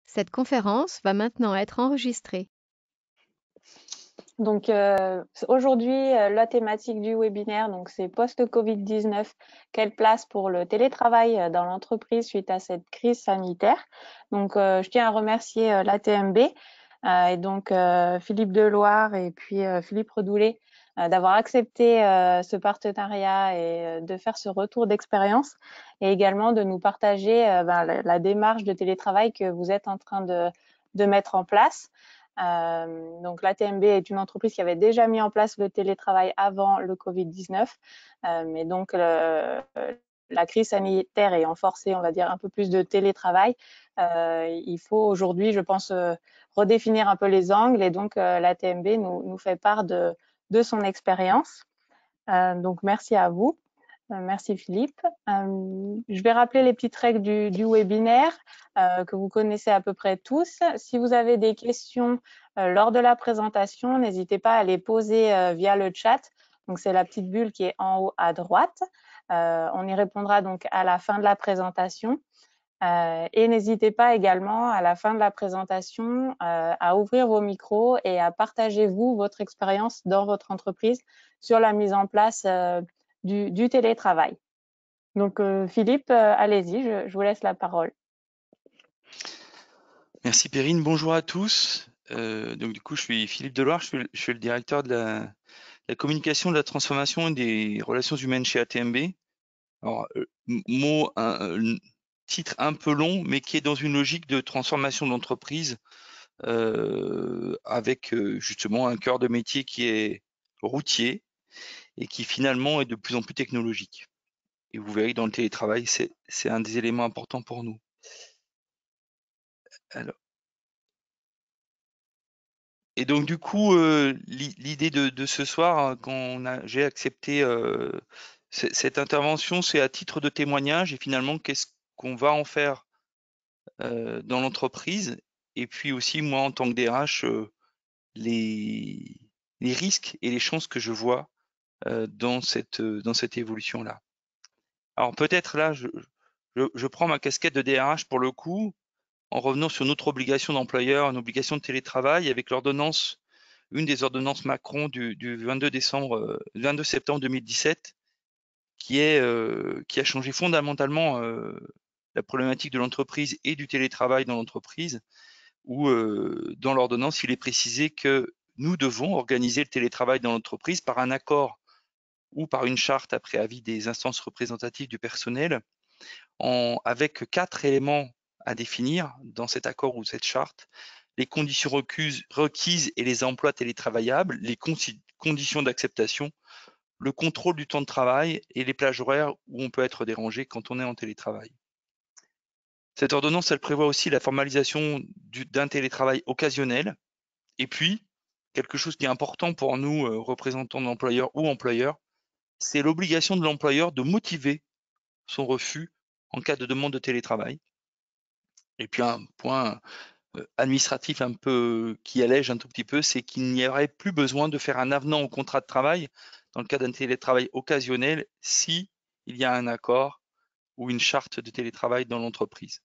Cette conférence va maintenant être enregistrée. Donc aujourd'hui, la thématique du webinaire, donc c'est post-Covid-19, quelle place pour le télétravail dans l'entreprise suite à cette crise sanitaire. Donc je tiens à remercier l'ATMB et donc Philippe Deloire et puis Philippe Redoulet d'avoir accepté ce partenariat et de faire ce retour d'expérience et également de nous partager la démarche de télétravail que vous êtes en train de mettre en place. Donc l'ATMB est une entreprise qui avait déjà mis en place le télétravail avant le Covid-19, mais donc la crise sanitaire ayant forcé, on va dire, un peu plus de télétravail, il faut aujourd'hui, je pense, redéfinir un peu les angles et donc l'ATMB nous fait part de son expérience. Donc merci à vous. Merci Philippe. Je vais rappeler les petites règles du webinaire que vous connaissez à peu près tous. Si vous avez des questions lors de la présentation, n'hésitez pas à les poser via le chat. Donc c'est la petite bulle qui est en haut à droite. On y répondra donc à la fin de la présentation. Et n'hésitez pas également à la fin de la présentation à ouvrir vos micros et à partager vous votre expérience dans votre entreprise sur la mise en place du télétravail. Donc Philippe, allez-y, je vous laisse la parole. Merci Perrine, bonjour à tous. Donc du coup, je suis Philippe Deloire, je suis le directeur de la communication, de la transformation et des relations humaines chez ATMB. Alors, titre un peu long, mais qui est dans une logique de transformation de l'entreprise avec justement un cœur de métier qui est routier et qui finalement est de plus en plus technologique. Et vous verrez, dans le télétravail, c'est un des éléments importants pour nous. Alors, et donc du coup, l'idée de ce soir, hein, j'ai accepté cette intervention, c'est à titre de témoignage et finalement qu'est-ce qu'on va en faire dans l'entreprise. Et puis aussi, moi, en tant que DRH, les, les risques et les chances que je vois dans cette évolution-là. Alors peut-être là, je prends ma casquette de DRH pour le coup, en revenant sur notre obligation d'employeur, une obligation de télétravail avec l'ordonnance, une des ordonnances Macron du 22 septembre 2017, qui a changé fondamentalement la problématique de l'entreprise et du télétravail dans l'entreprise, où dans l'ordonnance, il est précisé que nous devons organiser le télétravail dans l'entreprise par un accord ou par une charte après avis des instances représentatives du personnel, avec 4 éléments à définir dans cet accord ou cette charte: les conditions requises et les emplois télétravaillables, les conditions d'acceptation, le contrôle du temps de travail et les plages horaires où on peut être dérangé quand on est en télétravail. Cette ordonnance, elle prévoit aussi la formalisation d'un télétravail occasionnel. Et puis, quelque chose qui est important pour nous, représentants de l'employeur ou employeurs, c'est l'obligation de l'employeur de motiver son refus en cas de demande de télétravail. Et puis un point administratif un peu qui allège un tout petit peu, c'est qu'il n'y aurait plus besoin de faire un avenant au contrat de travail dans le cas d'un télétravail occasionnel si il y a un accord ou une charte de télétravail dans l'entreprise.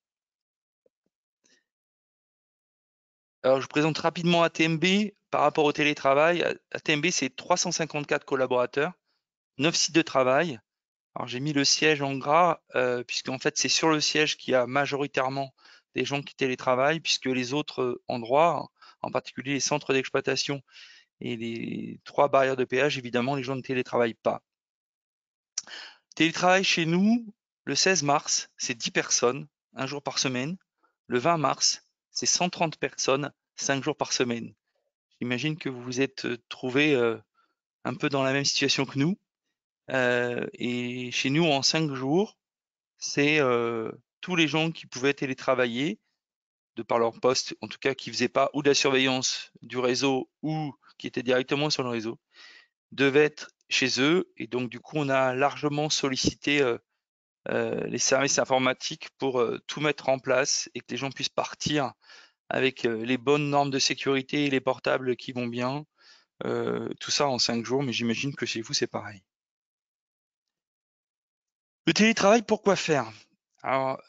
Alors je présente rapidement ATMB par rapport au télétravail. ATMB, c'est 354 collaborateurs, 9 sites de travail. Alors j'ai mis le siège en gras puisqu'en fait c'est sur le siège qu'il y a majoritairement des gens qui télétravaillent, puisque les autres endroits, en particulier les centres d'exploitation et les 3 barrières de péage, évidemment les gens ne télétravaillent pas. Télétravail chez nous, le 16 mars, c'est 10 personnes, 1 jour par semaine. Le 20 mars, c'est 130 personnes, 5 jours par semaine. J'imagine que vous vous êtes trouvés un peu dans la même situation que nous. Et chez nous, en 5 jours, c'est tous les gens qui pouvaient télétravailler, de par leur poste, en tout cas qui ne faisaient pas ou de la surveillance du réseau ou qui étaient directement sur le réseau, devaient être chez eux. Et donc, du coup, on a largement sollicité les services informatiques pour tout mettre en place et que les gens puissent partir avec les bonnes normes de sécurité et les portables qui vont bien. Tout ça en 5 jours, mais j'imagine que chez vous, c'est pareil. Le télétravail, pourquoi faire? Alors,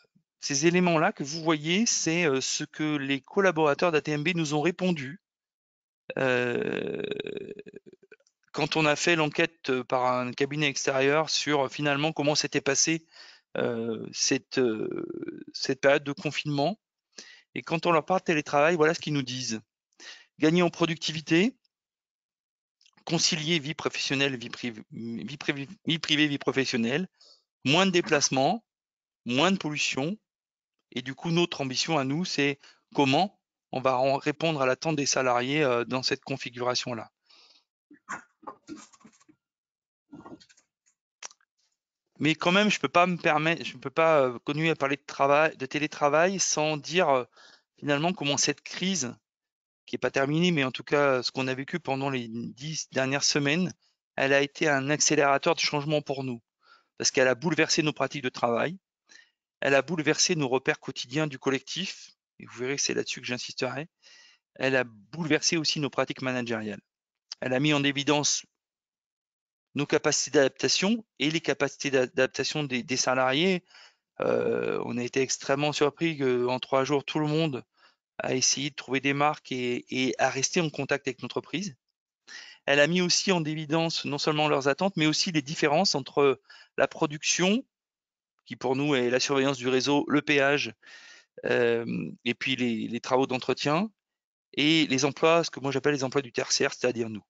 Ces éléments-là que vous voyez, c'est ce que les collaborateurs d'ATMB nous ont répondu quand on a fait l'enquête par un cabinet extérieur sur finalement comment s'était passée cette période de confinement. Et quand on leur parle de télétravail, voilà ce qu'ils nous disent. Gagner en productivité, concilier vie professionnelle, vie privée, vie professionnelle, moins de déplacements, moins de pollution. Et du coup, notre ambition à nous, c'est comment on va répondre à l'attente des salariés dans cette configuration-là. Mais quand même, je peux pas me permettre, je ne peux pas continuer à parler de télétravail sans dire finalement comment cette crise, qui n'est pas terminée, mais en tout cas ce qu'on a vécu pendant les 10 dernières semaines, elle a été un accélérateur de changement pour nous, parce qu'elle a bouleversé nos pratiques de travail, elle a bouleversé nos repères quotidiens du collectif, et vous verrez que c'est là-dessus que j'insisterai, elle a bouleversé aussi nos pratiques managériales. Elle a mis en évidence nos capacités d'adaptation et les capacités d'adaptation des salariés. On a été extrêmement surpris qu'en 3 jours, tout le monde a essayé de trouver des marques et à rester en contact avec l'entreprise. Elle a mis aussi en évidence non seulement leurs attentes, mais aussi les différences entre la production, qui pour nous est la surveillance du réseau, le péage, et puis les travaux d'entretien, et les emplois, ce que moi j'appelle les emplois du tertiaire, c'est-à-dire nous.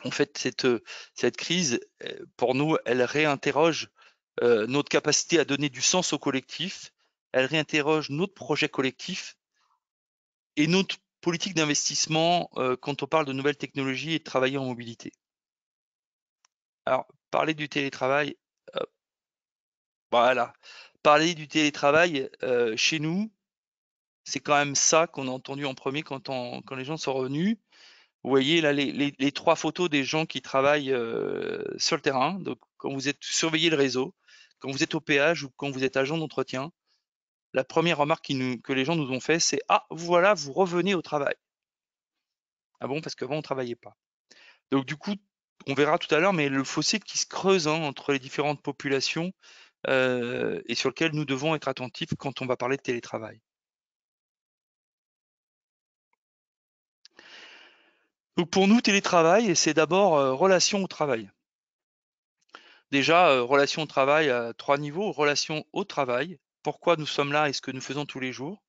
En fait, cette crise, pour nous, elle réinterroge notre capacité à donner du sens au collectif, elle réinterroge notre projet collectif et notre politique d'investissement quand on parle de nouvelles technologies et de travailler en mobilité. Alors, parler du télétravail, voilà. Parler du télétravail chez nous, c'est quand même ça qu'on a entendu en premier quand les gens sont revenus. Vous voyez là les 3 photos des gens qui travaillent sur le terrain. Donc, quand vous surveillez le réseau, quand vous êtes au péage ou quand vous êtes agent d'entretien, la première remarque que les gens nous ont fait, c'est « Ah, voilà, vous revenez au travail ». Ah bon, parce qu'avant, on ne travaillait pas. Donc du coup, on verra tout à l'heure, mais le fossé qui se creuse entre les différentes populations et sur lequel nous devons être attentifs quand on va parler de télétravail. Donc pour nous, télétravail, c'est d'abord relation au travail. Déjà, relation au travail à 3 niveaux. Relation au travail, pourquoi nous sommes là et ce que nous faisons tous les jours.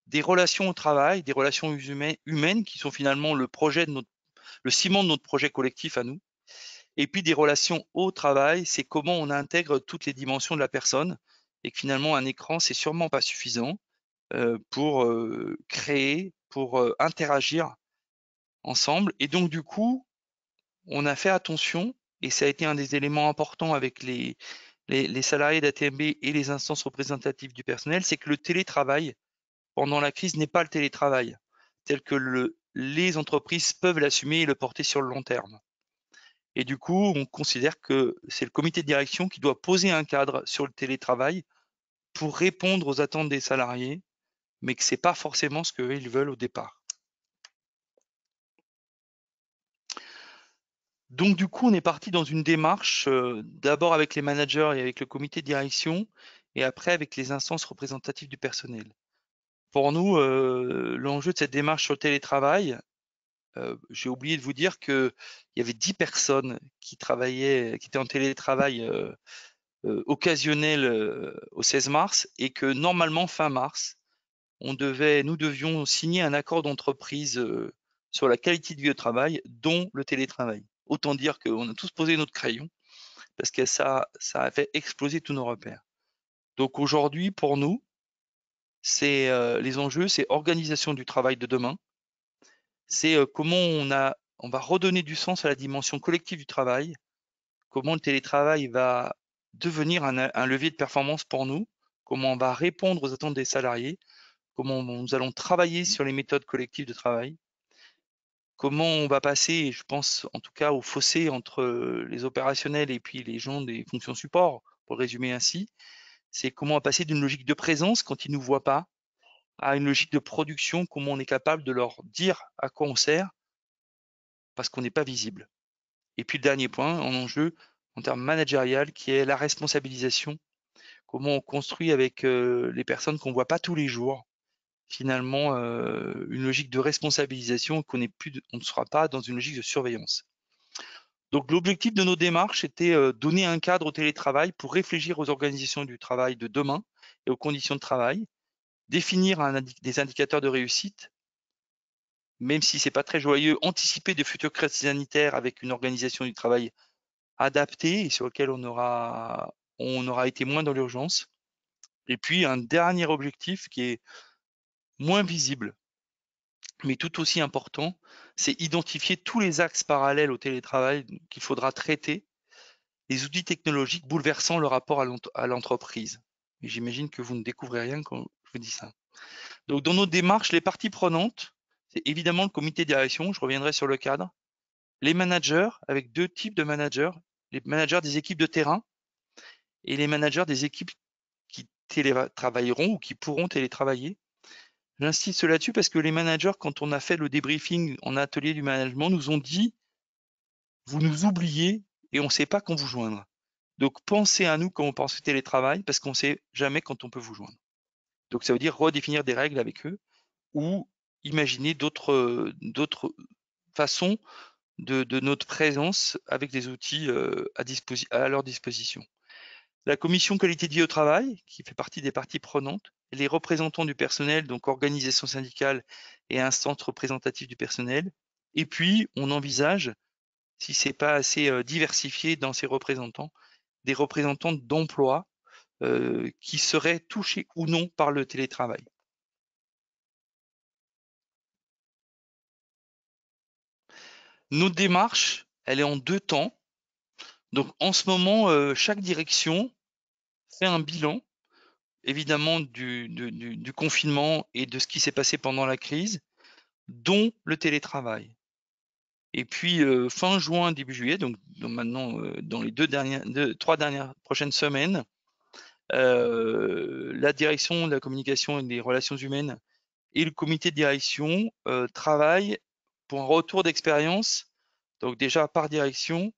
Des relations au travail, des relations humaines qui sont finalement le ciment de notre projet collectif à nous. Et puis des relations au travail, c'est comment on intègre toutes les dimensions de la personne et que finalement un écran, c'est sûrement pas suffisant pour créer, pour interagir ensemble. Et donc du coup, on a fait attention, et ça a été un des éléments importants avec les salariés d'ATMB et les instances représentatives du personnel, c'est que le télétravail, pendant la crise, n'est pas le télétravail tel que les entreprises peuvent l'assumer et le porter sur le long terme. Et du coup, on considère que c'est le comité de direction qui doit poser un cadre sur le télétravail pour répondre aux attentes des salariés, mais que ce n'est pas forcément ce qu'ils veulent au départ. Donc du coup, on est parti dans une démarche d'abord avec les managers et avec le comité de direction, et après avec les instances représentatives du personnel. Pour nous, l'enjeu de cette démarche sur le télétravail, j'ai oublié de vous dire qu'il y avait 10 personnes qui étaient en télétravail occasionnel au 16 mars, et que normalement fin mars, nous devions signer un accord d'entreprise sur la qualité de vie au travail, dont le télétravail. Autant dire qu'on a tous posé notre crayon, parce que ça a fait exploser tous nos repères. Donc aujourd'hui, pour nous, les enjeux, c'est organisation du travail de demain, c'est comment on va redonner du sens à la dimension collective du travail, comment le télétravail va devenir un levier de performance pour nous, comment on va répondre aux attentes des salariés, comment nous allons travailler sur les méthodes collectives de travail, comment on va passer, je pense en tout cas au fossé entre les opérationnels et puis les gens des fonctions support, pour résumer ainsi, c'est comment on va passer d'une logique de présence quand ils ne nous voient pas, à une logique de production, comment on est capable de leur dire à quoi on sert, parce qu'on n'est pas visible. Et puis le dernier point en enjeu, en termes managérial, qui est la responsabilisation, comment on construit avec les personnes qu'on voit pas tous les jours, finalement, une logique de responsabilisation, qu'on on ne sera pas dans une logique de surveillance. Donc l'objectif de nos démarches était donner un cadre au télétravail pour réfléchir aux organisations du travail de demain et aux conditions de travail, définir des indicateurs de réussite, même si c'est pas très joyeux, anticiper de futures crises sanitaires avec une organisation du travail adaptée et sur laquelle on aura été moins dans l'urgence. Et puis un dernier objectif qui est moins visible, mais tout aussi important, c'est identifier tous les axes parallèles au télétravail qu'il faudra traiter, les outils technologiques bouleversant le rapport à l'entreprise. Et j'imagine que vous ne découvrez rien quand je vous dis ça. Donc dans nos démarches, les parties prenantes, c'est évidemment le comité de direction, je reviendrai sur le cadre, les managers, avec deux types de managers, les managers des équipes de terrain et les managers des équipes qui télétravailleront ou qui pourront télétravailler. J'insiste là-dessus parce que les managers, quand on a fait le débriefing en atelier du management, nous ont dit « vous nous oubliez et on ne sait pas quand vous joindre ». Donc pensez à nous quand on pense au télétravail parce qu'on ne sait jamais quand on peut vous joindre. Donc ça veut dire redéfinir des règles avec eux ou imaginer d'autres façons de notre présence avec des outils à leur disposition. La commission qualité de vie au travail, qui fait partie des parties prenantes, les représentants du personnel, donc organisation syndicale et instances représentatives du personnel. Et puis, on envisage, si ce n'est pas assez diversifié dans ces représentants, des représentants d'emploi qui seraient touchés ou non par le télétravail. Notre démarche, elle est en 2 temps. Donc, en ce moment, chaque direction fait un bilan évidemment du confinement et de ce qui s'est passé pendant la crise, dont le télétravail. Et puis fin juin, début juillet, donc maintenant dans les 3 dernières prochaines semaines, la direction de la communication et des relations humaines et le comité de direction travaillent pour un retour d'expérience, donc déjà par direction,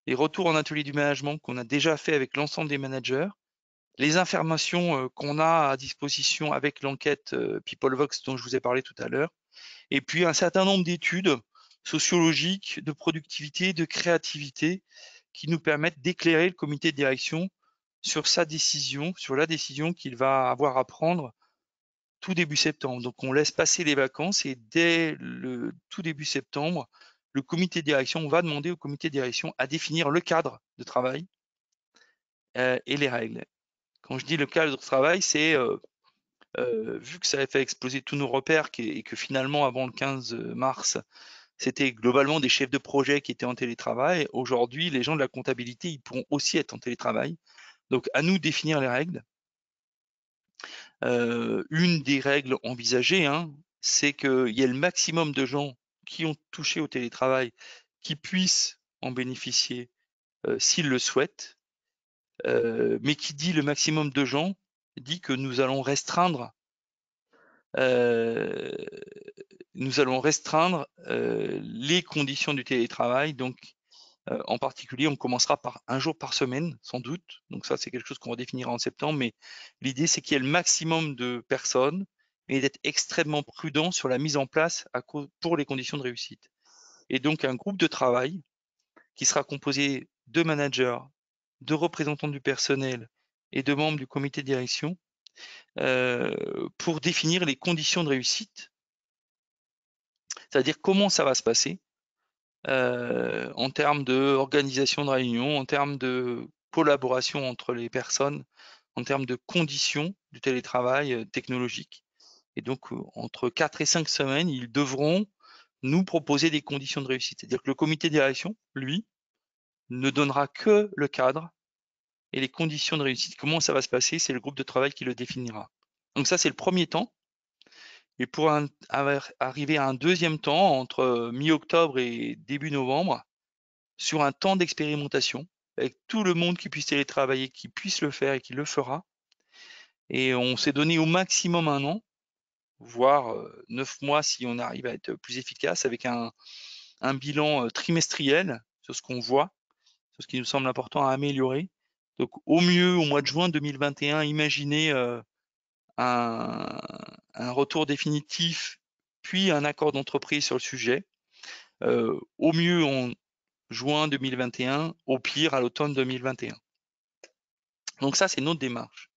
les retours en atelier du management qu'on a déjà fait avec l'ensemble des managers, les informations qu'on a à disposition avec l'enquête PeopleVox dont je vous ai parlé tout à l'heure, et puis un certain nombre d'études sociologiques, de productivité, de créativité, qui nous permettent d'éclairer le comité de direction sur sa décision, sur la décision qu'il va avoir à prendre tout début septembre. Donc on laisse passer les vacances et dès le tout début septembre, le comité de direction, on va demander au comité de direction à définir le cadre de travail et les règles. Quand je dis le cadre de travail, c'est vu que ça a fait exploser tous nos repères et que finalement, avant le 15 mars, c'était globalement des chefs de projet qui étaient en télétravail. Aujourd'hui, les gens de la comptabilité, ils pourront aussi être en télétravail. Donc, à nous de définir les règles. Une des règles envisagées, hein, c'est qu'il y ait le maximum de gens qui ont touché au télétravail qui puissent en bénéficier s'ils le souhaitent. Mais qui dit le maximum de gens dit que nous allons restreindre les conditions du télétravail. Donc, en particulier, on commencera par un jour par semaine, sans doute. Donc ça, c'est quelque chose qu'on redéfinira en septembre. Mais l'idée, c'est qu'il y ait le maximum de personnes et d'être extrêmement prudent sur la mise en place pour les conditions de réussite. Et donc, un groupe de travail qui sera composé de managers, de représentants du personnel et de membres du comité de direction pour définir les conditions de réussite, c'est-à-dire comment ça va se passer en termes d'organisation de réunion, en termes de collaboration entre les personnes, en termes de conditions du télétravail technologique. Et donc, entre 4 et 5 semaines, ils devront nous proposer des conditions de réussite. C'est-à-dire que le comité de direction, lui, ne donnera que le cadre et les conditions de réussite. Comment ça va se passer, c'est le groupe de travail qui le définira. Donc ça, c'est le premier temps. Et pour arriver à un deuxième temps, entre mi-octobre et début novembre, sur un temps d'expérimentation, avec tout le monde qui puisse télétravailler, qui puisse le faire et qui le fera. Et on s'est donné au maximum 1 an, voire 9 mois si on arrive à être plus efficace, avec un bilan trimestriel sur ce qu'on voit, sur ce qui nous semble important à améliorer, Donc au mieux, au mois de juin 2021, imaginez un retour définitif, puis un accord d'entreprise sur le sujet. Au mieux en juin 2021, au pire à l'automne 2021. Donc ça, c'est notre démarche.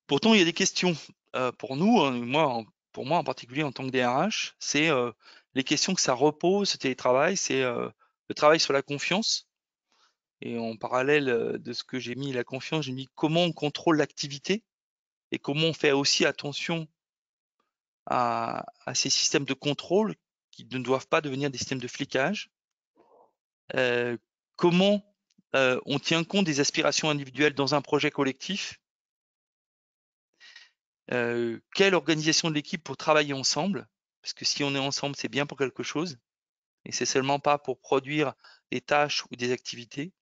Pourtant, il y a des questions pour nous, pour moi en particulier en tant que DRH, c'est les questions que ça repose, ce télétravail, c'est le travail sur la confiance. Et en parallèle de ce que j'ai mis la confiance, j'ai mis comment on contrôle l'activité et comment on fait aussi attention à ces systèmes de contrôle qui ne doivent pas devenir des systèmes de flicage. Comment on tient compte des aspirations individuelles dans un projet collectif. Quelle organisation de l'équipe pour travailler ensemble, parce que si on est ensemble, c'est bien pour quelque chose, et c'est seulement pas pour produire des tâches ou des activités.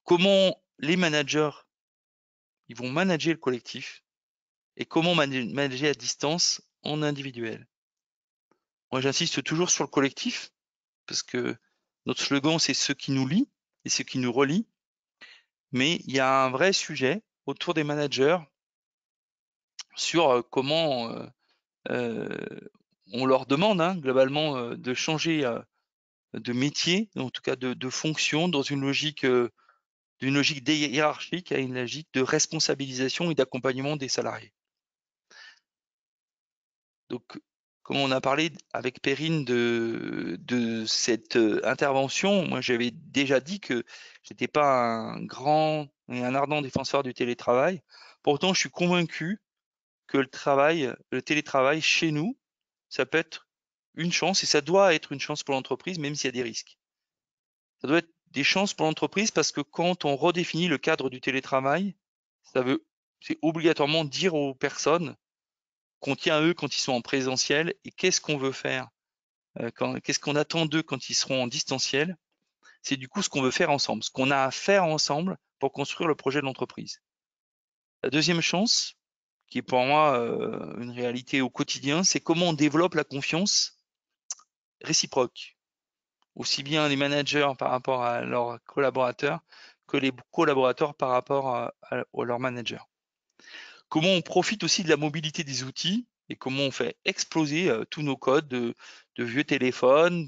Comment les managers, ils vont manager le collectif, et comment manager à distance en individuel. Moi, j'insiste toujours sur le collectif, parce que notre slogan, c'est ce qui nous lie et ce qui nous relie, mais il y a un vrai sujet autour des managers sur comment on leur demande globalement de changer de métier, en tout cas de fonction, dans une logique d'une logique hiérarchique à une logique de responsabilisation et d'accompagnement des salariés. Donc, comme on a parlé avec Perrine de cette intervention, moi j'avais déjà dit que j'étais pas un grand et un ardent défenseur du télétravail. Pourtant, je suis convaincu que le télétravail chez nous, ça peut être une chance et ça doit être une chance pour l'entreprise, même s'il y a des risques. Ça doit être des chances pour l'entreprise parce que quand on redéfinit le cadre du télétravail, c'est obligatoirement dire aux personnes qu'on tient à eux quand ils sont en présentiel et qu'est-ce qu'on veut faire, qu'est-ce qu'on attend d'eux quand ils seront en distanciel. C'est du coup ce qu'on veut faire ensemble, ce qu'on a à faire ensemble pour construire le projet de l'entreprise. La deuxième chance, qui est pour moi une réalité au quotidien, c'est comment on développe la confiance réciproque. Aussi bien les managers par rapport à leurs collaborateurs que les collaborateurs par rapport à leurs managers. Comment on profite aussi de la mobilité des outils et comment on fait exploser tous nos codes de vieux téléphones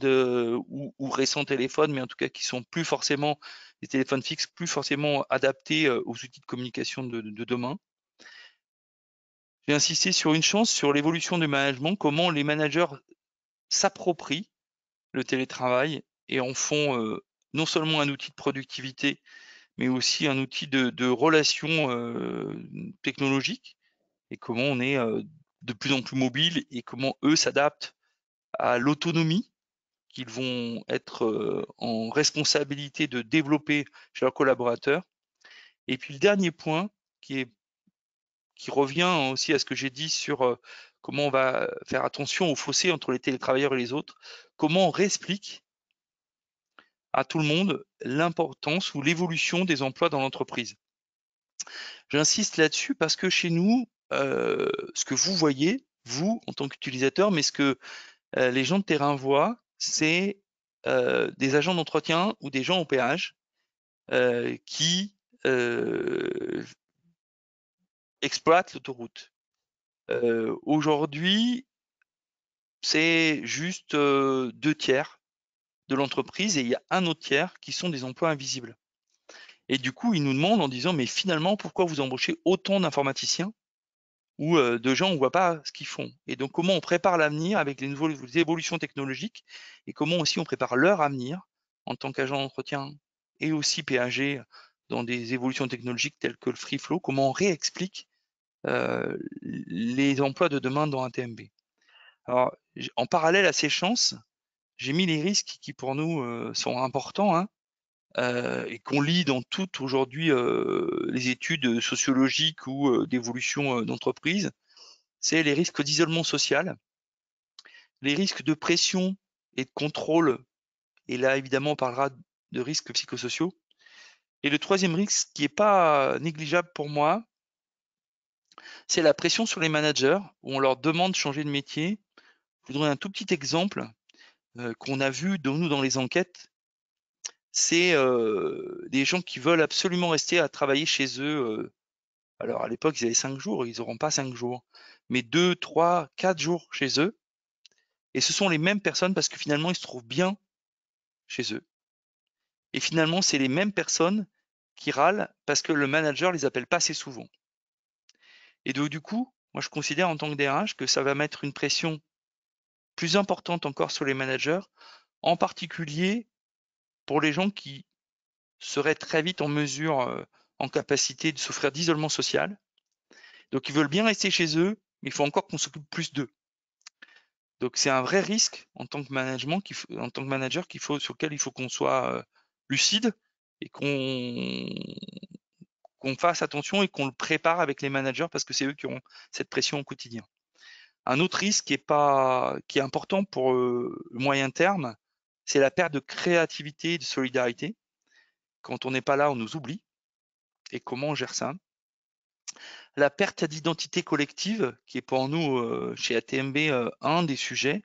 ou récents téléphones, mais en tout cas qui sont plus forcément des téléphones fixes, plus forcément adaptés aux outils de communication de demain. J'ai insisté sur une chance, sur l'évolution du management, comment les managers s'approprient le télétravail et en font non seulement un outil de productivité, mais aussi un outil de relation technologique, et comment on est de plus en plus mobile et comment eux s'adaptent à l'autonomie qu'ils vont être en responsabilité de développer chez leurs collaborateurs. Et puis le dernier point qui revient aussi à ce que j'ai dit sur comment on va faire attention au fossé entre les télétravailleurs et les autres, comment on réexplique à tout le monde l'importance ou l'évolution des emplois dans l'entreprise. J'insiste là-dessus parce que chez nous, ce que vous voyez, vous, en tant qu'utilisateur, mais ce que les gens de terrain voient, c'est des agents d'entretien ou des gens au péage qui exploitent l'autoroute. Aujourd'hui, c'est juste 2/3 de l'entreprise et il y a un autre tiers qui sont des emplois invisibles. Et du coup, ils nous demandent en disant, mais finalement, pourquoi vous embauchez autant d'informaticiens ou de gens, on ne voit pas ce qu'ils font. Et donc, comment on prépare l'avenir avec les nouvelles évolutions technologiques et comment aussi on prépare leur avenir en tant qu'agent d'entretien et aussi PAG dans des évolutions technologiques telles que le free flow, comment on réexplique les emplois de demain dans un TMB. Alors, en parallèle à ces chances, j'ai mis les risques qui pour nous sont importants et qu'on lit dans toutes aujourd'hui les études sociologiques ou d'évolution d'entreprise, c'est les risques d'isolement social, les risques de pression et de contrôle, et là évidemment on parlera de risques psychosociaux. Et le troisième risque qui n'est pas négligeable pour moi, c'est la pression sur les managers, où on leur demande de changer de métier. Je vous donnerai un tout petit exemple qu'on a vu nous dans les enquêtes. c'est des gens qui veulent absolument rester à travailler chez eux. Alors à l'époque, ils avaient 5 jours, ils n'auront pas 5 jours, mais 2, 3, 4 jours chez eux. Et ce sont les mêmes personnes parce que finalement, ils se trouvent bien chez eux. Et finalement, c'est les mêmes personnes qui râlent parce que le manager les appelle pas assez souvent. Et donc, du coup, moi, je considère en tant que DRH que ça va mettre une pression plus importante encore sur les managers, en particulier pour les gens qui seraient très vite en mesure, en capacité de souffrir d'isolement social. Donc, ils veulent bien rester chez eux, mais il faut encore qu'on s'occupe plus d'eux. Donc, c'est un vrai risque en tant que en tant que manager sur lequel il faut qu'on soit lucide et qu'on fasse attention et qu'on le prépare avec les managers parce que c'est eux qui ont cette pression au quotidien. Un autre risque qui est important pour le moyen terme, c'est la perte de créativité et de solidarité. Quand on n'est pas là, on nous oublie. Et comment on gère ça? La perte d'identité collective, qui est pour nous, chez ATMB, un des sujets,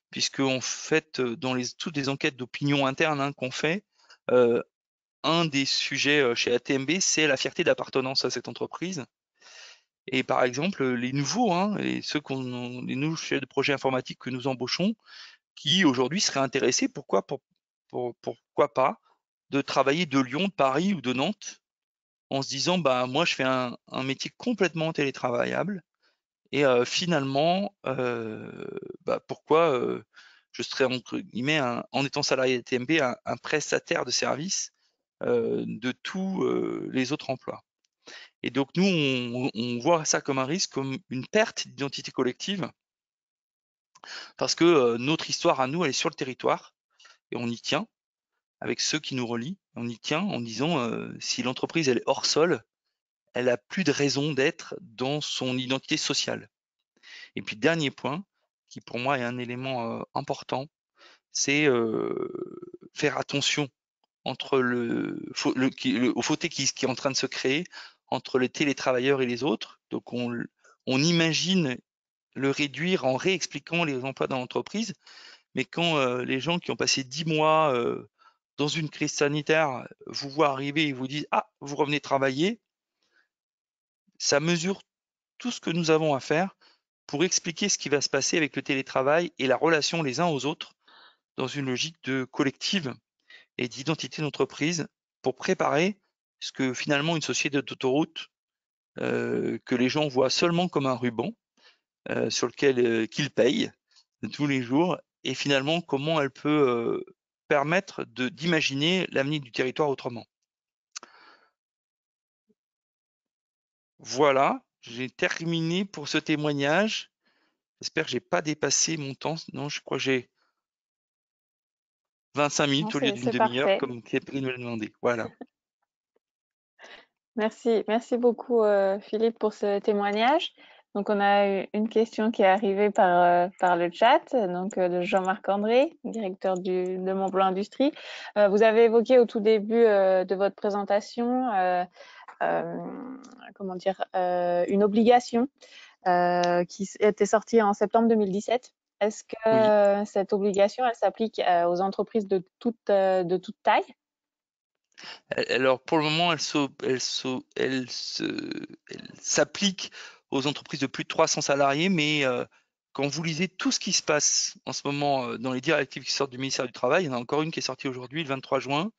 puisque en fait, dans toutes les enquêtes d'opinion interne qu'on fait, un des sujets chez ATMB, c'est la fierté d'appartenance à cette entreprise. Et par exemple, les nouveaux, et les nouveaux chefs de projet informatique que nous embauchons, qui aujourd'hui seraient intéressés, pourquoi pas, de travailler de Lyon, de Paris ou de Nantes, en se disant, bah moi je fais un métier complètement télétravaillable, et finalement, pourquoi je serais entre guillemets, en étant salarié de TMB, un prestataire de service de tous les autres emplois. Et donc nous, on voit ça comme un risque, comme une perte d'identité collective, parce que notre histoire à nous, elle est sur le territoire, et on y tient, avec ceux qui nous relient, on y tient en disant, si l'entreprise elle est hors sol, elle a plus de raison d'être dans son identité sociale. Et puis dernier point, qui pour moi est un élément important, c'est faire attention entre au fossé qui est en train de se créer entre les télétravailleurs et les autres. Donc on imagine le réduire en réexpliquant les emplois dans l'entreprise, mais quand les gens qui ont passé 10 mois dans une crise sanitaire vous voient arriver et vous disent ah vous revenez travailler, ça mesure tout ce que nous avons à faire pour expliquer ce qui va se passer avec le télétravail et la relation les uns aux autres dans une logique de collective et d'identité d'entreprise pour préparer ce que finalement une société d'autoroute que les gens voient seulement comme un ruban sur lequel qu'ils payent tous les jours et finalement comment elle peut permettre d'imaginer l'avenir du territoire autrement. Voilà, j'ai terminé pour ce témoignage. J'espère que j'ai pas dépassé mon temps. Non, je crois que j'ai 25 Non, minutes au lieu d'une c'est demi-heure, parfait. comme Catherine me l'a demandé. Voilà. Merci beaucoup Philippe pour ce témoignage. Donc on a eu une question qui est arrivée par le chat, donc de Jean-Marc André, directeur de Montblanc Industrie. Vous avez évoqué au tout début de votre présentation, comment dire, une obligation qui était sortie en septembre 2017. Est-ce Oui. que cette obligation, elle s'applique aux entreprises de toute taille? Alors pour le moment, elle s'applique aux entreprises de plus de 300 salariés, mais quand vous lisez tout ce qui se passe en ce moment dans les directives qui sortent du ministère du Travail, il y en a encore une qui est sortie aujourd'hui, le 23 juin.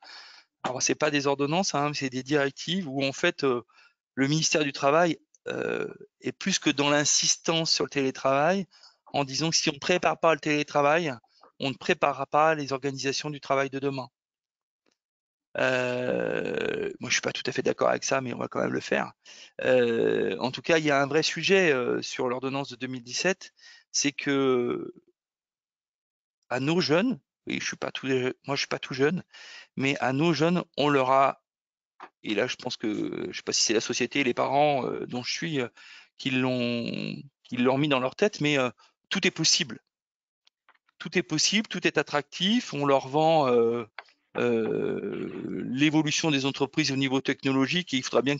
Alors c'est pas des ordonnances, c'est des directives où en fait le ministère du Travail est plus que dans l'insistance sur le télétravail, en disant que si on ne prépare pas le télétravail, on ne préparera pas les organisations du travail de demain. Moi, je suis pas tout à fait d'accord avec ça, mais on va quand même le faire. En tout cas, il y a un vrai sujet sur l'ordonnance de 2017, c'est que à nos jeunes, et moi je suis pas tout jeune, mais à nos jeunes, on leur a, et là je pense que je sais pas si c'est la société et les parents dont je suis qui l'ont mis dans leur tête, mais tout est possible. Tout est possible, tout est attractif. On leur vend l'évolution des entreprises au niveau technologique et il faudra bien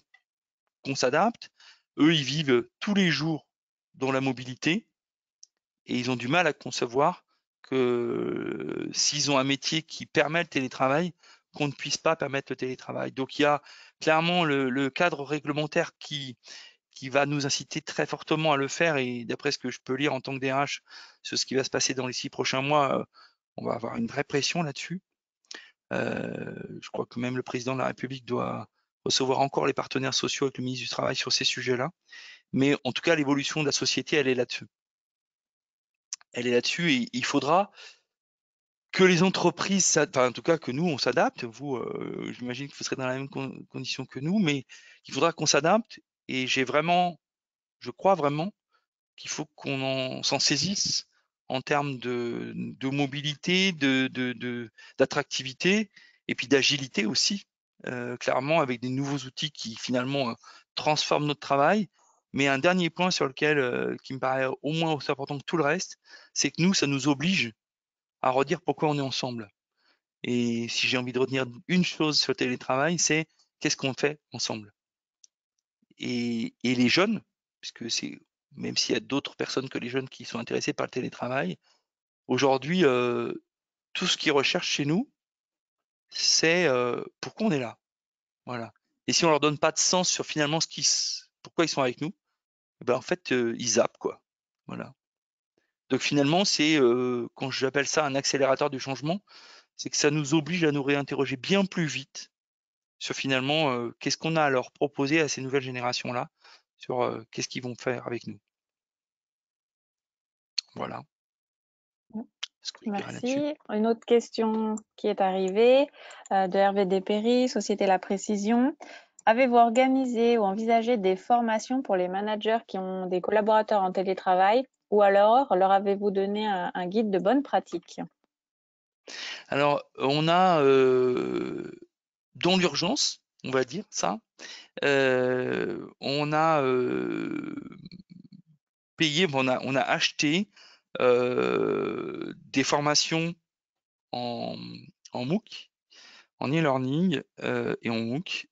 qu'on s'adapte. Eux, ils vivent tous les jours dans la mobilité et ils ont du mal à concevoir que s'ils ont un métier qui permet le télétravail, qu'on ne puisse pas permettre le télétravail. Donc il y a clairement le cadre réglementaire qui va nous inciter très fortement à le faire, et d'après ce que je peux lire en tant que DRH sur ce qui va se passer dans les 6 prochains mois, on va avoir une vraie pression là-dessus. Je crois que même le président de la République doit recevoir encore les partenaires sociaux avec le ministre du Travail sur ces sujets-là. Mais en tout cas, l'évolution de la société, elle est là-dessus. Elle est là-dessus, et il faudra que les entreprises, enfin en tout cas que nous, on s'adapte. Vous, j'imagine que vous serez dans la même condition que nous, mais il faudra qu'on s'adapte. Et je crois vraiment qu'il faut qu'on s'en saisisse en termes de mobilité, d'attractivité, et puis d'agilité aussi, clairement avec des nouveaux outils qui finalement transforment notre travail. Mais un dernier point sur lequel qui me paraît au moins aussi important que tout le reste, c'est que nous, ça nous oblige à redire pourquoi on est ensemble. Et si j'ai envie de retenir une chose sur le télétravail, c'est qu'est-ce qu'on fait ensemble. Et les jeunes, puisque c'est, même s'il y a d'autres personnes que les jeunes qui sont intéressés par le télétravail, aujourd'hui, tout ce qu'ils recherchent chez nous, c'est pourquoi on est là. Voilà. Et si on leur donne pas de sens sur finalement pourquoi ils sont avec nous, ben en fait, ils zappent, quoi. Voilà. Donc finalement, c'est quand j'appelle ça un accélérateur du changement, c'est que ça nous oblige à nous réinterroger bien plus vite sur finalement qu'est-ce qu'on a à leur proposer à ces nouvelles générations-là, sur qu'est-ce qu'ils vont faire avec nous. Voilà ce que je dirais là-dessus. Merci. Une autre question qui est arrivée de Hervé Despéry, Société La Précision. Avez-vous organisé ou envisagé des formations pour les managers qui ont des collaborateurs en télétravail, ou alors leur avez-vous donné un guide de bonne pratique? Alors, on a dans l'urgence, on va dire ça, on a payé, on a acheté des formations en, en MOOC, en e-learning et en MOOC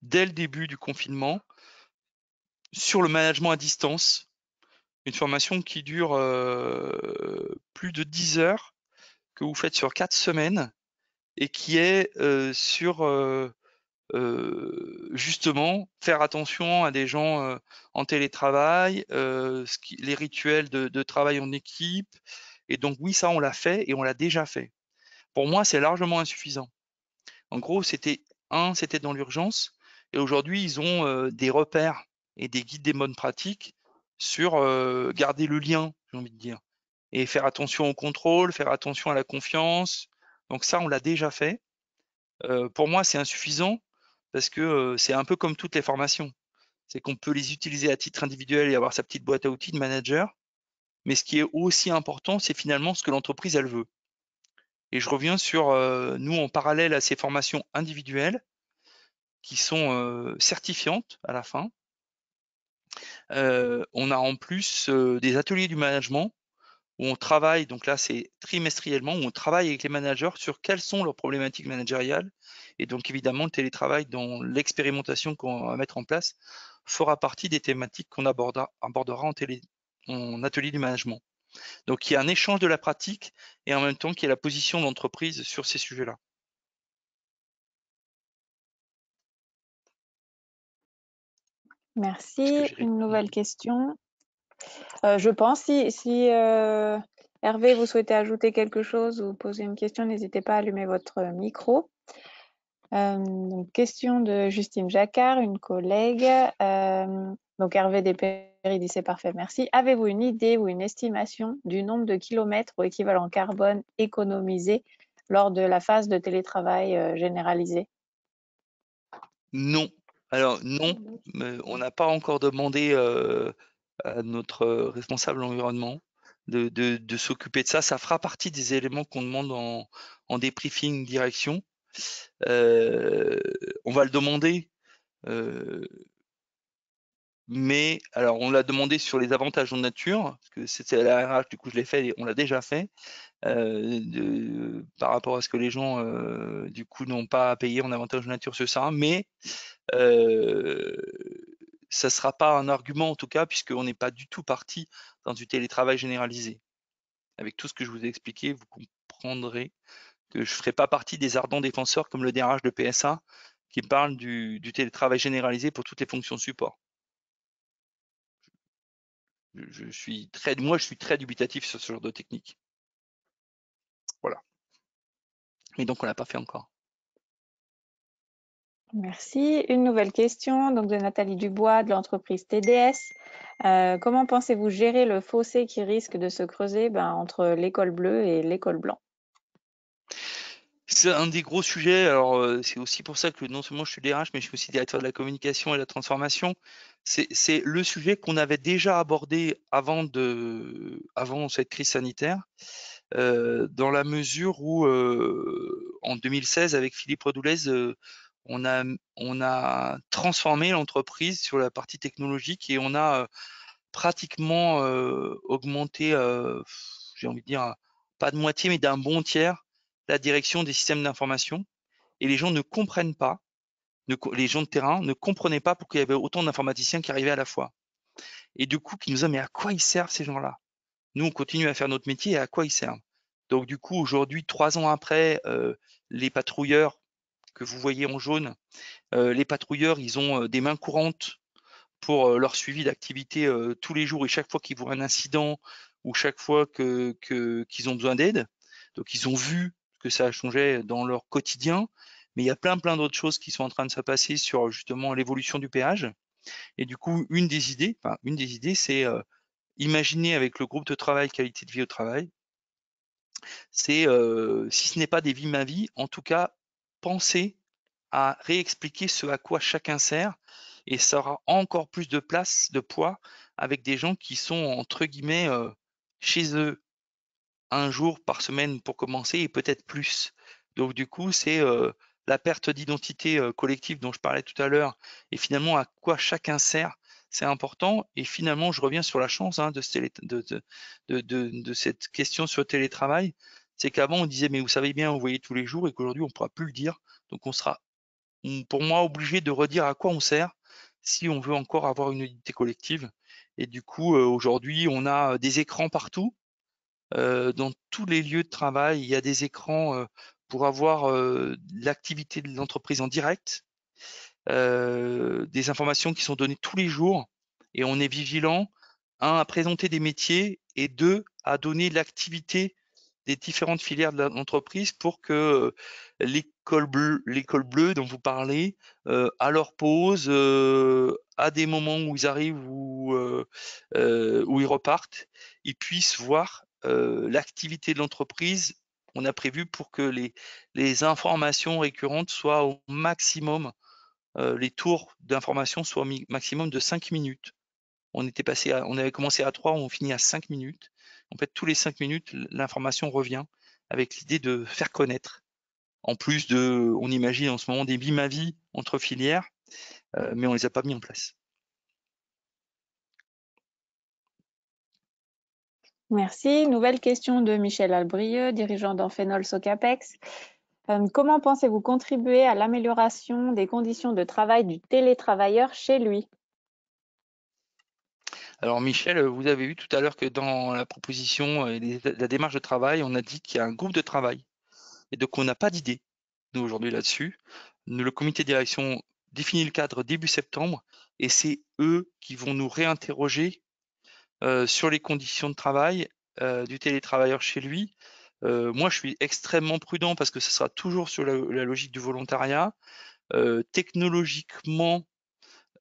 dès le début du confinement sur le management à distance. Une formation qui dure plus de 10 heures, que vous faites sur 4 semaines, et qui est sur justement faire attention à des gens en télétravail, les rituels de travail en équipe. Et donc oui, ça on l'a fait, et on l'a déjà fait. Pour moi, c'est largement insuffisant. En gros, c'était dans l'urgence, et aujourd'hui, ils ont des repères et des guides des bonnes pratiques sur garder le lien, j'ai envie de dire, et faire attention au contrôle, faire attention à la confiance. Donc ça, on l'a déjà fait. Pour moi, c'est insuffisant parce que c'est un peu comme toutes les formations. C'est qu'on peut les utiliser à titre individuel et avoir sa petite boîte à outils de manager. Mais ce qui est aussi important, c'est finalement ce que l'entreprise, elle veut. Et je reviens sur nous, en parallèle à ces formations individuelles qui sont certifiantes à la fin, on a en plus des ateliers du management où on travaille, donc là c'est trimestriellement, où on travaille avec les managers sur quelles sont leurs problématiques managériales. Et donc évidemment, le télétravail dans l'expérimentation qu'on va mettre en place fera partie des thématiques qu'on abordera en atelier du management. Donc il y a un échange de la pratique, et en même temps qu'il y a la position de l'entreprise sur ces sujets-là. Merci. Une nouvelle question. Je pense, si Hervé, vous souhaitez ajouter quelque chose ou poser une question, n'hésitez pas à allumer votre micro. Donc, question de Justine Jacquard, une collègue. Donc, Hervé Despéry dit c'est parfait, merci. Avez-vous une idée ou une estimation du nombre de kilomètres ou équivalent carbone économisé lors de la phase de télétravail généralisé? Non. Alors non, on n'a pas encore demandé à notre responsable environnement de s'occuper de ça. Ça fera partie des éléments qu'on demande en débriefing direction. On va le demander, mais alors on l'a demandé sur les avantages en nature, parce que c'était la RH, du coup je l'ai fait, et on l'a déjà fait, par rapport à ce que les gens du coup n'ont pas à payer en avantage en nature sur ça, mais ça ne sera pas un argument en tout cas, puisqu'on n'est pas du tout parti dans du télétravail généralisé. Avec tout ce que je vous ai expliqué, vous comprendrez que je ne ferai pas partie des ardents défenseurs comme le DRH de PSA qui parle du télétravail généralisé pour toutes les fonctions support. Je suis très dubitatif sur ce genre de technique. Voilà. Et donc, on l'a pas fait encore. Merci. Une nouvelle question donc de Nathalie Dubois de l'entreprise TDS. Comment pensez-vous gérer le fossé qui risque de se creuser entre l'école bleue et l'école blanc? C'est un des gros sujets. Alors, c'est aussi pour ça que non seulement je suis DRH, mais je suis aussi directeur de la communication et de la transformation. C'est le sujet qu'on avait déjà abordé avant cette crise sanitaire, dans la mesure où, en 2016, avec Philippe Redoulez, on a transformé l'entreprise sur la partie technologique et on a pratiquement augmenté, j'ai envie de dire, pas de moitié, mais d'un bon tiers, la direction des systèmes d'information. Et les gens ne comprennent pas, les gens de terrain ne comprenaient pas pourquoi il y avait autant d'informaticiens qui arrivaient à la fois. Et du coup, qui nous ont dit, mais à quoi ils servent ces gens-là? Nous, on continue à faire notre métier et à quoi ils servent? Donc du coup, aujourd'hui, 3 ans après, les patrouilleurs que vous voyez en jaune, les patrouilleurs, ils ont des mains courantes pour leur suivi d'activité tous les jours et chaque fois qu'ils voient un incident ou chaque fois qu'ils ont besoin d'aide. Donc ils ont vu que ça a changé dans leur quotidien, mais il y a plein d'autres choses qui sont en train de se passer sur justement l'évolution du péage. Et du coup, une des idées, c'est imaginer avec le groupe de travail qualité de vie au travail, c'est si ce n'est pas des vies ma vie, en tout cas penser à réexpliquer ce à quoi chacun sert et ça aura encore plus de place, de poids avec des gens qui sont entre guillemets chez eux un jour par semaine pour commencer et peut-être plus. Donc du coup, c'est la perte d'identité collective dont je parlais tout à l'heure et finalement à quoi chacun sert, c'est important. Et finalement, je reviens sur la chance de cette question sur le télétravail. C'est qu'avant, on disait, mais vous savez bien, vous voyez tous les jours et qu'aujourd'hui, on ne pourra plus le dire. Donc on sera, pour moi, obligé de redire à quoi on sert si on veut encore avoir une unité collective. Et du coup, aujourd'hui, on a des écrans partout. Dans tous les lieux de travail, il y a des écrans pour avoir l'activité de l'entreprise en direct, des informations qui sont données tous les jours et on est vigilant, un, à présenter des métiers et deux, à donner l'activité des différentes filières de l'entreprise pour que l'école bleue dont vous parlez, à leur pause, à des moments où ils arrivent ou où ils repartent, ils puissent voir l'activité de l'entreprise. On a prévu pour que les informations récurrentes soient au maximum, les tours d'information soient au maximum de 5 minutes. On avait commencé à 3, on finit à 5 minutes. En fait, tous les 5 minutes, l'information revient avec l'idée de faire connaître. En plus on imagine en ce moment des ma vie entre filières, mais on les a pas mis en place. Merci. Nouvelle question de Michel Albrieux, dirigeant d'Amphénol Socapex. Comment pensez-vous contribuer à l'amélioration des conditions de travail du télétravailleur chez lui? Alors Michel, vous avez vu tout à l'heure que dans la proposition et la démarche de travail, on a dit qu'il y a un groupe de travail et donc on n'a pas d'idée, nous, aujourd'hui là-dessus. Le comité de direction définit le cadre début septembre et c'est eux qui vont nous réinterroger sur les conditions de travail du télétravailleur chez lui. Moi, je suis extrêmement prudent parce que ce sera toujours sur la logique du volontariat. Technologiquement,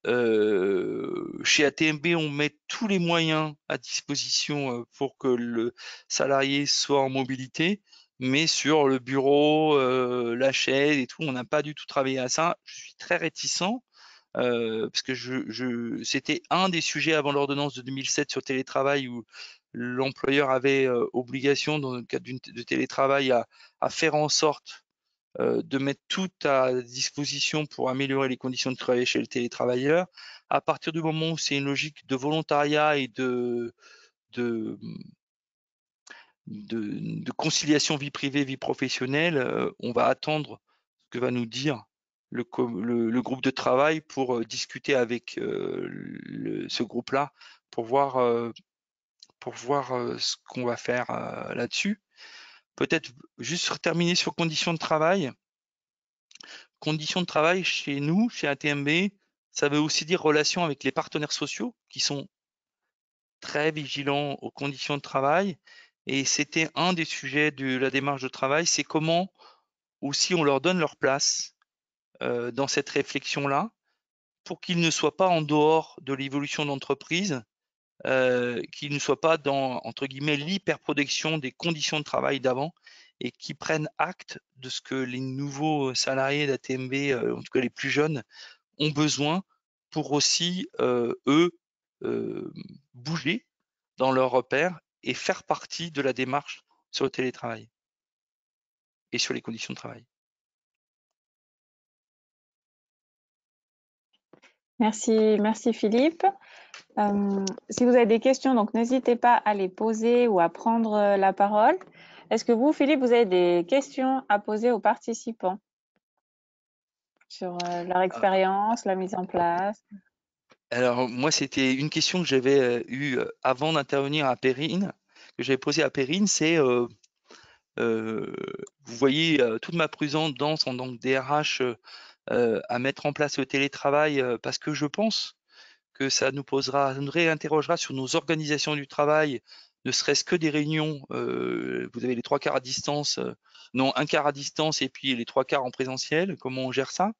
chez ATMB, on met tous les moyens à disposition pour que le salarié soit en mobilité, mais sur le bureau, la chaise et tout, on n'a pas du tout travaillé à ça. Je suis très réticent parce que c'était un des sujets avant l'ordonnance de 2007 sur le télétravail où l'employeur avait obligation dans le cadre de télétravail à faire en sorte de mettre tout à disposition pour améliorer les conditions de travail chez le télétravailleur. À partir du moment où c'est une logique de volontariat et de, de conciliation vie privée, vie professionnelle, on va attendre ce que va nous dire le groupe de travail pour discuter avec ce groupe-là pour voir ce qu'on va faire là-dessus. peut-être juste terminer sur conditions de travail. Conditions de travail chez nous, chez ATMB, ça veut aussi dire relations avec les partenaires sociaux qui sont très vigilants aux conditions de travail. Et c'était un des sujets de la démarche de travail, c'est comment aussi on leur donne leur place dans cette réflexion-là pour qu'ils ne soient pas en dehors de l'évolution de l'entreprise, qu'ils ne soient pas dans, entre guillemets, l'hyperprotection des conditions de travail d'avant et qui prennent acte de ce que les nouveaux salariés d'ATMB, en tout cas les plus jeunes, ont besoin pour aussi, eux, bouger dans leurs repères et faire partie de la démarche sur le télétravail et sur les conditions de travail. Merci Philippe. Si vous avez des questions, donc n'hésitez pas à les poser ou à prendre la parole. Est-ce que vous, Philippe, vous avez des questions à poser aux participants sur leur expérience, la mise en place? Alors moi, c'était une question que j'avais eue avant d'intervenir à Perrine, que j'avais posée à Perrine, c'est vous voyez toute ma prudence en tant que DRH à mettre en place le télétravail parce que je pense que ça nous réinterrogera sur nos organisations du travail, ne serait-ce que des réunions. Vous avez les 3/4 à distance, non, un quart à distance et puis les 3/4 en présentiel. Comment on gère ça?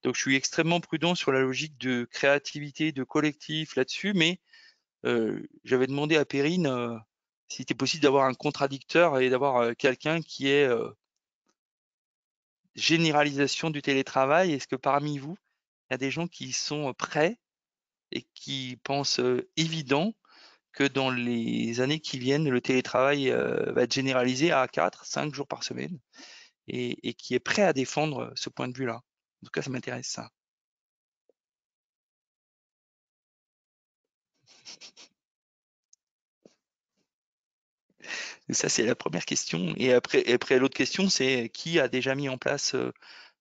Donc, je suis extrêmement prudent sur la logique de créativité, de collectif là-dessus, mais j'avais demandé à Perrine si c'était possible d'avoir un contradicteur et d'avoir quelqu'un qui est généralisation du télétravail. Est-ce que parmi vous, il y a des gens qui sont prêts et qui pensent évident que dans les années qui viennent, le télétravail va être généralisé à 4, 5 jours par semaine et qui est prêt à défendre ce point de vue-là? En tout cas, ça m'intéresse ça. Ça, c'est la première question. Et après l'autre question, c'est qui a déjà mis en place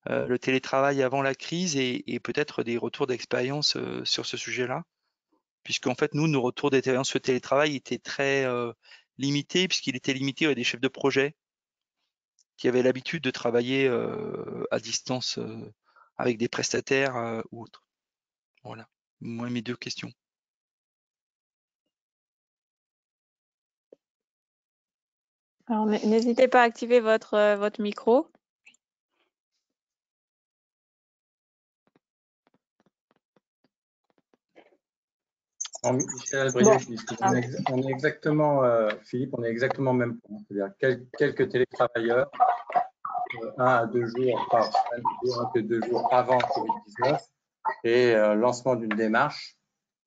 le télétravail avant la crise et peut-être des retours d'expérience sur ce sujet-là? Puisqu'en fait, nous, nos retours d'expérience sur le télétravail étaient très limités, puisqu'il était limité à des chefs de projet qui avaient l'habitude de travailler à distance avec des prestataires ou autres. Voilà, moi, mes deux questions. Alors, n'hésitez pas à activer votre micro. Michel Brieux, on est exactement, Philippe, on est exactement le même point. C'est-à-dire quelques télétravailleurs, 1 à 2 jours par semaine, 1 à 2 jours avant Covid-19, et lancement d'une démarche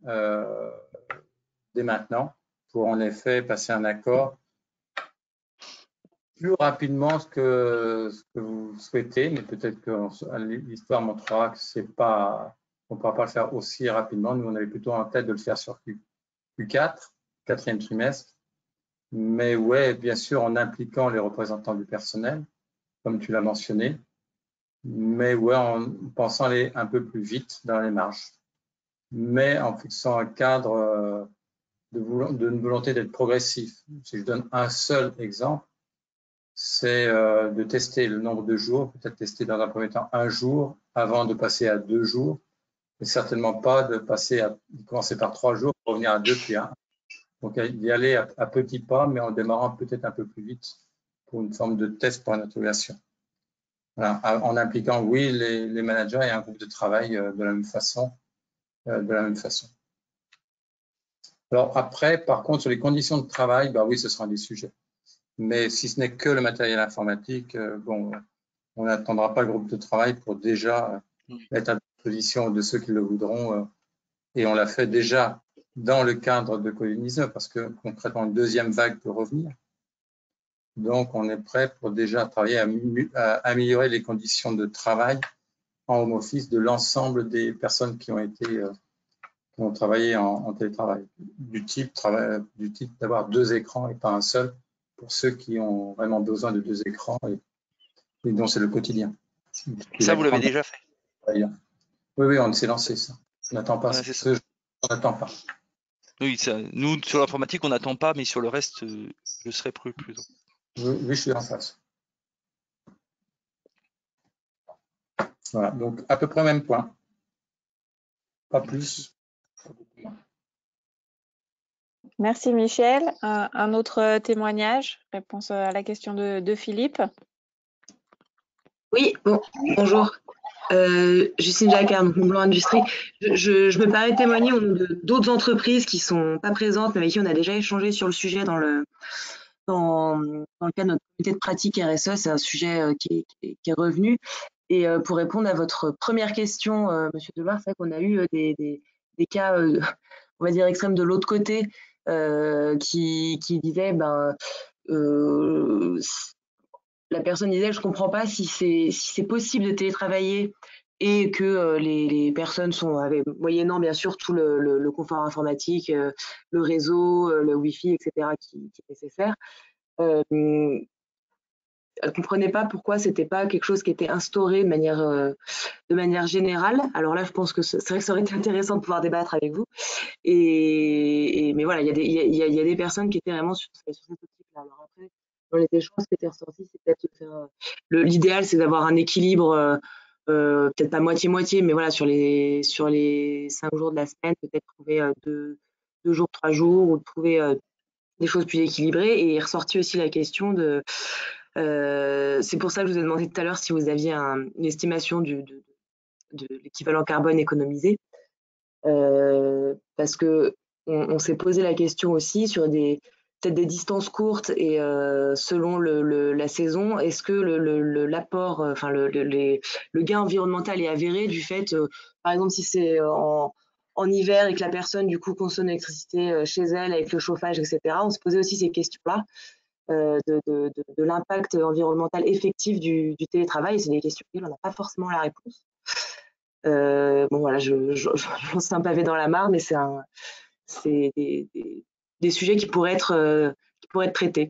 dès maintenant pour en effet passer un accord plus rapidement que vous souhaitez, mais peut-être que l'histoire montrera que on ne pourra pas le faire aussi rapidement. Nous, on avait plutôt en tête de le faire sur Q4, quatrième trimestre, mais ouais, bien sûr, en impliquant les représentants du personnel, comme tu l'as mentionné, mais ouais, en pensant aller un peu plus vite dans les marges, mais en fixant un cadre d'une volonté d'être progressif. Si je donne un seul exemple, c'est de tester le nombre de jours, peut-être tester dans un premier temps 1 jour avant de passer à 2 jours, mais certainement pas de commencer par 3 jours pour revenir à 2 puis 1. Donc, y aller à petits pas, mais en démarrant peut-être un peu plus vite pour une forme de test pour une intégration. Voilà. En impliquant, oui, les managers et un groupe de travail de la même façon. Alors après, par contre, sur les conditions de travail, bah oui, ce sera des sujets. Mais si ce n'est que le matériel informatique, bon, on n'attendra pas le groupe de travail pour déjà mettre à disposition de ceux qui le voudront. Et on l'a fait déjà dans le cadre de Covid-19 parce que concrètement, une deuxième vague peut revenir. Donc, on est prêt pour déjà travailler à améliorer les conditions de travail en home office de l'ensemble des personnes qui ont travaillé en télétravail, du type d'avoir 2 écrans et pas un seul, pour ceux qui ont vraiment besoin de 2 écrans et dont c'est le quotidien. Ça, vous l'avez déjà fait? Oui, on s'est lancé ça. On n'attend pas Ouais, ça. On n'attend pas. Oui, ça, nous, sur l'informatique, on n'attend pas, mais sur le reste, je serai plus prudent. Oui, je suis en face. Voilà, donc à peu près au même point. Pas plus. Merci Michel. Un autre témoignage, réponse à la question de Philippe. Oui, bonjour. Justine Jacquard, donc Montblanc Industrie. Je me permets de témoigner au nom d'autres entreprises qui sont pas présentes, mais avec qui on a déjà échangé sur le sujet dans le cadre de notre comité de pratique RSE. C'est un sujet qui est revenu. Et pour répondre à votre première question, Monsieur Deloire, c'est vrai qu'on a eu des cas, on va dire, extrêmes de l'autre côté, qui disaient, la personne disait, je comprends pas si c'est possible de télétravailler et que les personnes avaient, moyennant bien sûr tout le confort informatique, le réseau, le Wi-Fi, etc., qui est nécessaire. Elle comprenait pas pourquoi c'était pas quelque chose qui était instauré de manière générale. Alors là, je pense que c'est vrai que ça aurait été intéressant de pouvoir débattre avec vous. Mais voilà, il y a des personnes qui étaient vraiment sur cette optique-là. Alors après, dans les échanges qui étaient ressortis, c'est peut-être l'idéal, c'est d'avoir un équilibre, peut-être pas moitié-moitié, mais voilà, sur les 5 jours de la semaine, peut-être trouver 2 jours, 3 jours, ou trouver des choses plus équilibrées. Et il est ressorti aussi la question de c'est pour ça que je vous ai demandé tout à l'heure si vous aviez une estimation de l'équivalent carbone économisé, parce que on s'est posé la question aussi sur peut-être des distances courtes et selon la saison, est-ce que l'apport, enfin le gain environnemental est avéré du fait, par exemple, si c'est en hiver et que la personne du coup consomme l'électricité chez elle avec le chauffage, etc. On se posait aussi ces questions-là. De l'impact environnemental effectif du télétravail. C'est des questions auxquelles on n'a pas forcément la réponse. Bon voilà, je lance un pavé dans la mare, mais c'est des sujets qui pourraient être traités.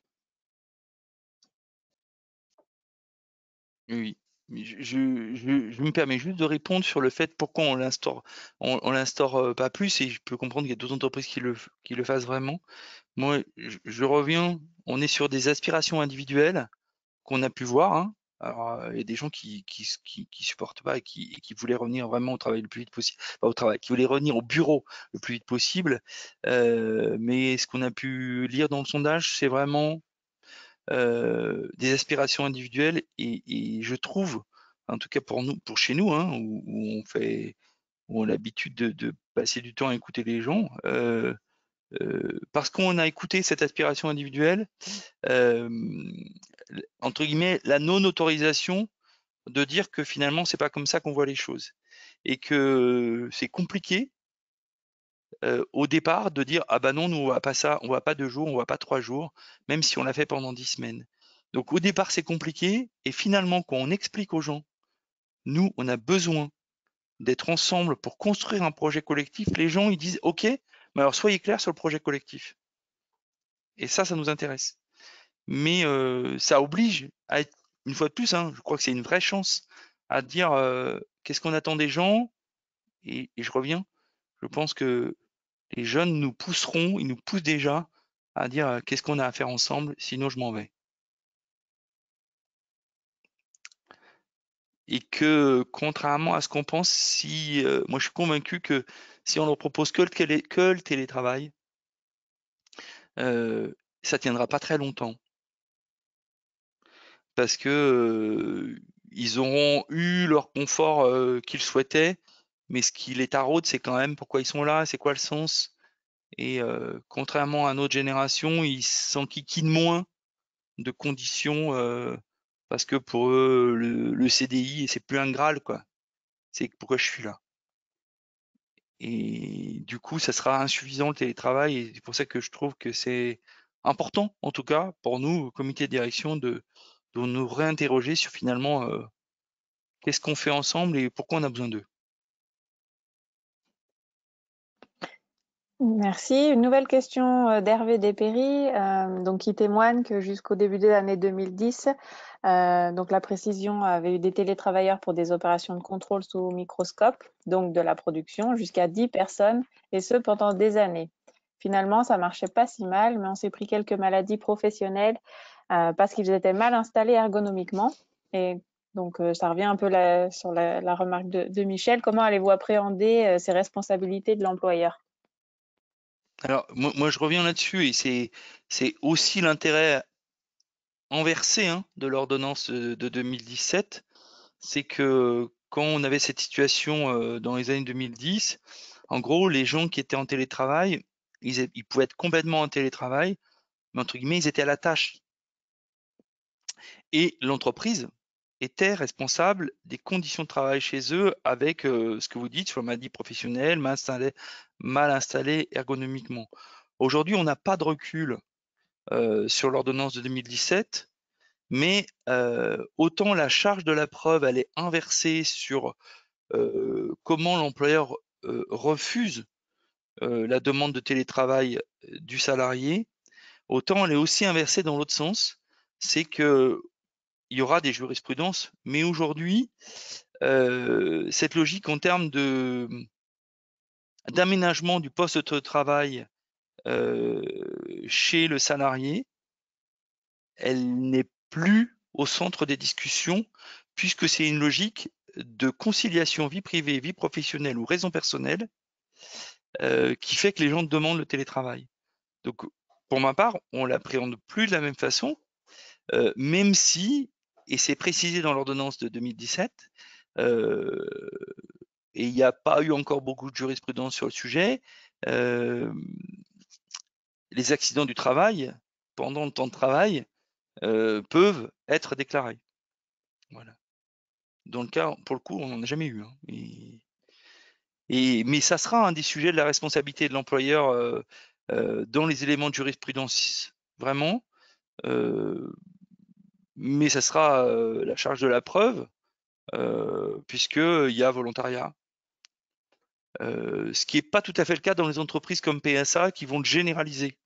Oui, mais je me permets juste de répondre sur le fait pourquoi on l'instaure pas plus, et je peux comprendre qu'il y a d'autres entreprises qui le fassent vraiment. Moi, je reviens, on est sur des aspirations individuelles qu'on a pu voir, hein. Alors, il y a des gens qui supportent pas et qui voulaient revenir vraiment au travail le plus vite possible, pas au travail, qui voulaient revenir au bureau le plus vite possible. Mais ce qu'on a pu lire dans le sondage, c'est vraiment des aspirations individuelles, et je trouve, en tout cas pour nous, pour chez nous, hein, où on a l'habitude de passer du temps à écouter les gens, parce qu'on a écouté cette aspiration individuelle, entre guillemets, la non-autorisation de dire que finalement c'est pas comme ça qu'on voit les choses, et que c'est compliqué au départ de dire ah bah non, nous on va pas ça, on va pas 2 jours, on va pas 3 jours, même si on l'a fait pendant 10 semaines. Donc au départ c'est compliqué, et finalement quand on explique aux gens, nous on a besoin d'être ensemble pour construire un projet collectif, les gens ils disent ok, mais alors soyez clairs sur le projet collectif. Et ça nous intéresse. Mais ça oblige à être, une fois de plus, hein, je crois que c'est une vraie chance à dire qu'est-ce qu'on attend des gens, et je reviens, je pense que les jeunes nous pousseront, ils nous poussent déjà à dire qu'est-ce qu'on a à faire ensemble, sinon je m'en vais. Et que contrairement à ce qu'on pense, si moi je suis convaincu que si on leur propose que le télétravail, ça tiendra pas très longtemps. Parce que ils auront eu leur confort qu'ils souhaitaient, mais ce qui les taraude, c'est quand même pourquoi ils sont là, c'est quoi le sens. Et contrairement à notre génération, ils s'enquiquinent moins de conditions parce que pour eux, le CDI, c'est plus un Graal, quoi. C'est pourquoi je suis là. Et du coup, ça sera insuffisant le télétravail, et c'est pour ça que je trouve que c'est important, en tout cas, pour nous, au comité de direction, de nous réinterroger sur finalement qu'est-ce qu'on fait ensemble et pourquoi on a besoin d'eux. Merci. Une nouvelle question d'Hervé Despéry, donc qui témoigne que jusqu'au début de l'année 2010, donc la précision avait eu des télétravailleurs pour des opérations de contrôle sous microscope, donc de la production, jusqu'à 10 personnes, et ce pendant des années. finalement, ça marchait pas si mal, mais on s'est pris quelques maladies professionnelles parce qu'ils étaient mal installés ergonomiquement. Et donc, ça revient un peu sur la remarque de Michel. Comment allez-vous appréhender ces responsabilités de l'employeur? Alors, moi, je reviens là-dessus et c'est aussi l'intérêt inversé de l'ordonnance de 2017, c'est que quand on avait cette situation dans les années 2010, en gros, les gens qui étaient en télétravail, ils pouvaient être complètement en télétravail, mais entre guillemets, ils étaient à la tâche. Et l'entreprise était responsable des conditions de travail chez eux avec ce que vous dites sur la maladie professionnelle, mal installé ergonomiquement. Aujourd'hui, on n'a pas de recul sur l'ordonnance de 2017, mais autant la charge de la preuve, elle est inversée sur comment l'employeur refuse la demande de télétravail du salarié, autant elle est aussi inversée dans l'autre sens, c'est que il y aura des jurisprudences, mais aujourd'hui, cette logique en termes d'aménagement du poste de travail chez le salarié, elle n'est plus au centre des discussions, puisque c'est une logique de conciliation vie privée, vie professionnelle ou raison personnelle qui fait que les gens demandent le télétravail. Donc, pour ma part, on l'appréhende plus de la même façon, même si, et c'est précisé dans l'ordonnance de 2017, et il n'y a pas eu encore beaucoup de jurisprudence sur le sujet, les accidents du travail, pendant le temps de travail, peuvent être déclarés. Voilà. Dans le cas, pour le coup, on n'en a jamais eu. Mais ça sera un des sujets de la responsabilité de l'employeur dans les éléments de jurisprudence, vraiment. Mais ça sera la charge de la preuve, puisqu'il y a volontariat. Ce qui n'est pas tout à fait le cas dans les entreprises comme PSA qui vont le généraliser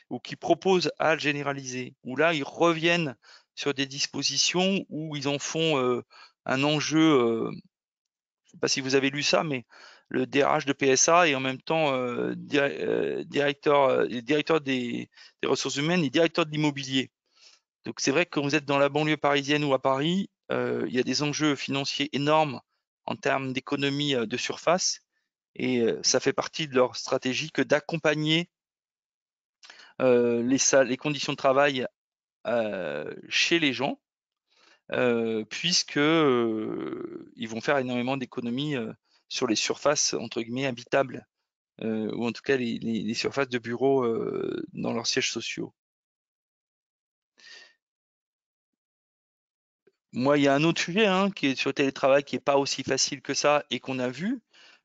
ou qui proposent à le généraliser, où là, ils reviennent sur des dispositions où ils en font un enjeu. Je ne sais pas si vous avez lu ça, mais le DRH de PSA est en même temps directeur des ressources humaines et directeur de l'immobilier. Donc c'est vrai que quand vous êtes dans la banlieue parisienne ou à Paris, il y a des enjeux financiers énormes en termes d'économie de surface et ça fait partie de leur stratégie que d'accompagner les conditions de travail chez les gens, puisque ils vont faire énormément d'économies sur les surfaces entre guillemets habitables, ou en tout cas les surfaces de bureaux dans leurs sièges sociaux. Moi, il y a un autre sujet qui est sur le télétravail qui n'est pas aussi facile que ça et qu'on a vu,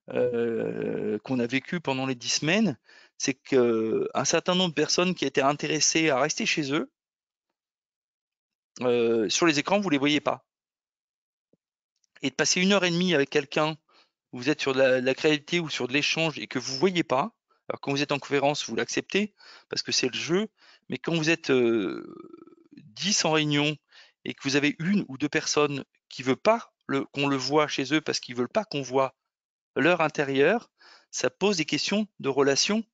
qu'on a vécu pendant les 10 semaines, c'est qu'un certain nombre de personnes qui étaient intéressées à rester chez eux, sur les écrans, vous ne les voyez pas. Et de passer 1h30 avec quelqu'un, vous êtes sur de la créativité ou sur de l'échange et que vous ne voyez pas, alors quand vous êtes en conférence, vous l'acceptez parce que c'est le jeu, mais quand vous êtes 10 en réunion et que vous avez une ou deux personnes qui ne veulent pas qu'on le voit chez eux parce qu'ils ne veulent pas qu'on voit leur intérieur, ça pose des questions de relations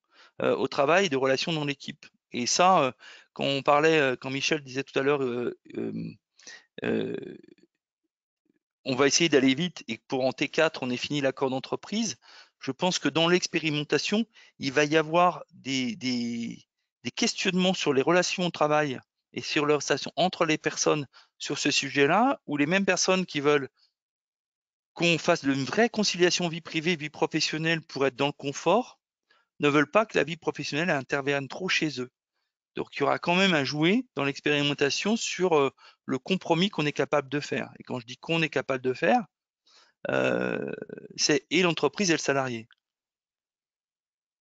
au travail, de relations dans l'équipe. Et ça, quand Michel disait tout à l'heure, on va essayer d'aller vite et pour en T4, on ait fini l'accord d'entreprise, je pense que dans l'expérimentation, il va y avoir des questionnements sur les relations au travail et sur leur relation entre les personnes sur ce sujet-là, ou les mêmes personnes qui veulent qu'on fasse une vraie conciliation vie privée, vie professionnelle pour être dans le confort, ne veulent pas que la vie professionnelle intervienne trop chez eux. Donc il y aura quand même à jouer dans l'expérimentation sur le compromis qu'on est capable de faire. Et quand je dis qu'on est capable de faire, c'est et l'entreprise et le salarié.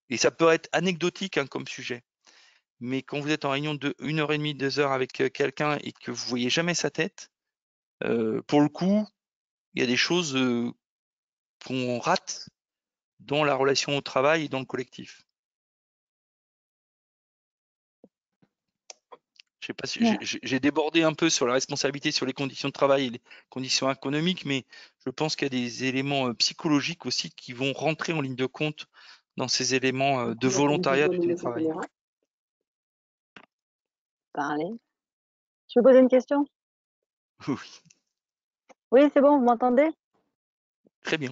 Et ça peut être anecdotique comme sujet. Mais quand vous êtes en réunion de 1h30, 2 heures avec quelqu'un et que vous voyez jamais sa tête, pour le coup, il y a des choses qu'on rate dans la relation au travail et dans le collectif. Je sais pas si j'ai débordé un peu sur la responsabilité sur les conditions de travail et les conditions économiques, mais je pense qu'il y a des éléments psychologiques aussi qui vont rentrer en ligne de compte dans ces éléments de volontariat du télétravail. Parler. Je peux poser une question? Oui, Oui, c'est bon, vous m'entendez? très bien.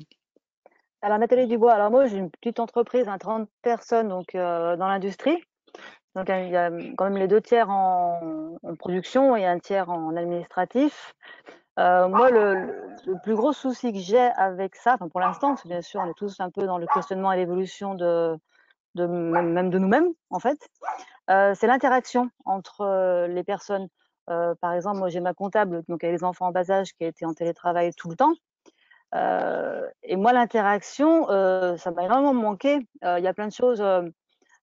Alors, Nathalie Dubois, alors moi, j'ai une petite entreprise, 30 personnes donc, dans l'industrie. Donc, il y a quand même les 2 tiers en production et 1 tiers en administratif. Moi, le plus gros souci que j'ai avec ça, enfin pour l'instant, parce que bien sûr, on est tous un peu dans le questionnement et l'évolution même de nous-mêmes, en fait, c'est l'interaction entre les personnes. Par exemple, moi, j'ai ma comptable, donc elle a les enfants en bas âge, qui a été en télétravail tout le temps. Et moi, l'interaction, ça m'a énormément manqué. Il y a plein de choses.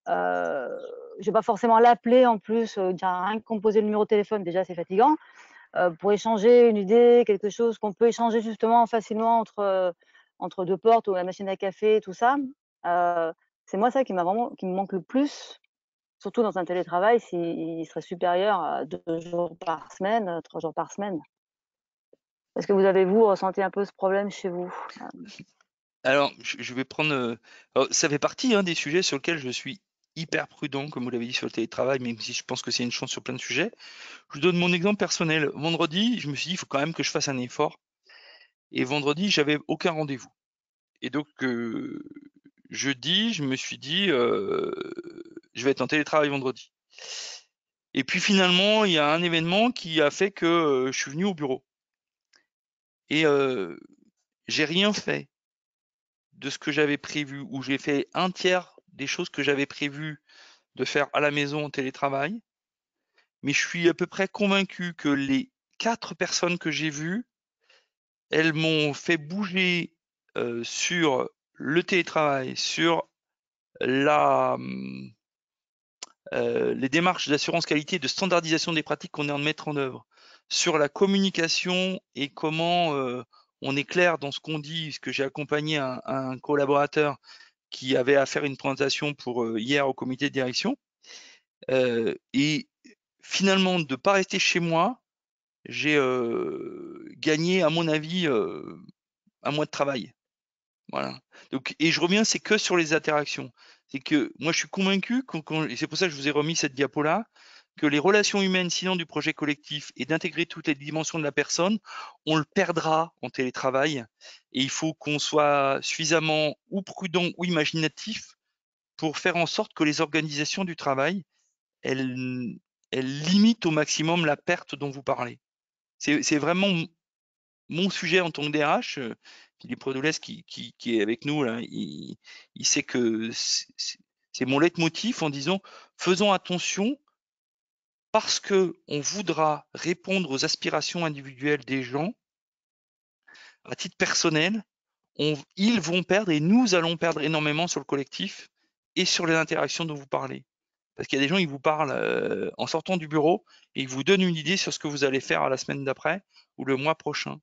Je vais pas forcément l'appeler en plus, rien que composer le numéro de téléphone, déjà, c'est fatigant. Pour échanger une idée, quelque chose qu'on peut échanger justement facilement entre 2 portes ou la machine à café, tout ça. C'est moi ça qui me manque le plus, surtout dans un télétravail, s'il serait supérieur à 2 jours par semaine, 3 jours par semaine. Est-ce que vous ressenti un peu ce problème chez vous? Alors, je vais prendre. Ça fait partie des sujets sur lesquels je suis hyper prudent, comme vous l'avez dit sur le télétravail, même si je pense que c'est une chance sur plein de sujets. Je vous donne mon exemple personnel. Vendredi, je me suis dit, il faut quand même que je fasse un effort. Et vendredi, j'avais aucun rendez-vous. Et donc, jeudi, je me suis dit, je vais être en télétravail vendredi. Et puis finalement, il y a un événement qui a fait que je suis venu au bureau. Et j'ai rien fait de ce que j'avais prévu, ou j'ai fait 1/3 des choses que j'avais prévu de faire à la maison en télétravail. Mais je suis à peu près convaincu que les 4 personnes que j'ai vues, elles m'ont fait bouger sur le télétravail, sur la, les démarches d'assurance qualité et de standardisation des pratiques qu'on est en train de mettre en œuvre, sur la communication et comment on est clair dans ce qu'on dit, parce que j'ai accompagné un collaborateur qui avait à faire une présentation pour hier au comité de direction. Et finalement, de ne pas rester chez moi, j'ai gagné, à mon avis, 1 mois de travail. Voilà. Donc, et je reviens, c'est que sur les interactions. C'est que moi, je suis convaincu, et c'est pour ça que je vous ai remis cette diapo-là, que les relations humaines, sinon du projet collectif, et d'intégrer toutes les dimensions de la personne, on le perdra en télétravail. Et il faut qu'on soit suffisamment ou prudent ou imaginatif pour faire en sorte que les organisations du travail, elles limitent au maximum la perte dont vous parlez. C'est vraiment mon sujet en tant que DRH. Philippe Redoulès qui est avec nous là, il sait que c'est mon leitmotiv en disant faisons attention parce que on voudra répondre aux aspirations individuelles des gens. À titre personnel, ils vont perdre et nous allons perdre énormément sur le collectif et sur les interactions dont vous parlez. Parce qu'il y a des gens, ils vous parlent en sortant du bureau et ils vous donnent une idée sur ce que vous allez faire à la semaine d'après ou le mois prochain.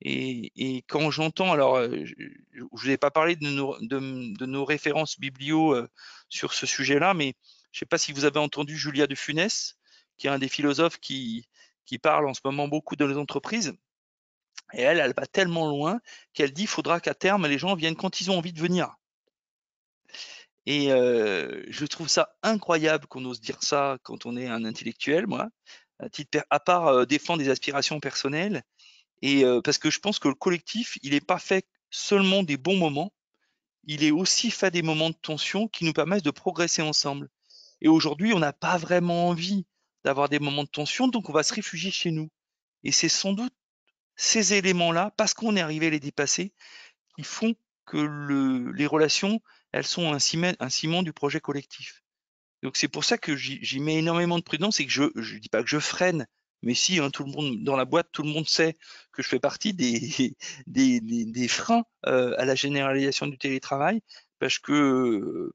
Et quand j'entends, alors je ne vais pas parler de nos références biblio sur ce sujet-là, mais je ne sais pas si vous avez entendu Julia de Funès, qui est un des philosophes qui parle en ce moment beaucoup dans les entreprises. Et elle va tellement loin qu'elle dit qu'il faudra qu'à terme, les gens viennent quand ils ont envie de venir. Et je trouve ça incroyable qu'on ose dire ça quand on est un intellectuel, moi, à part défendre des aspirations personnelles. Et parce que je pense que le collectif, il n'est pas fait seulement des bons moments, il est aussi fait des moments de tension qui nous permettent de progresser ensemble. Et aujourd'hui, on n'a pas vraiment envie d'avoir des moments de tension, donc on va se réfugier chez nous. Et c'est sans doute ces éléments-là, parce qu'on est arrivé à les dépasser, qui font que les relations, elles sont un ciment du projet collectif. Donc c'est pour ça que j'y mets énormément de prudence et que je dis pas que je freine, mais si, tout le monde dans la boîte, tout le monde sait que je fais partie des des freins à la généralisation du télétravail, parce que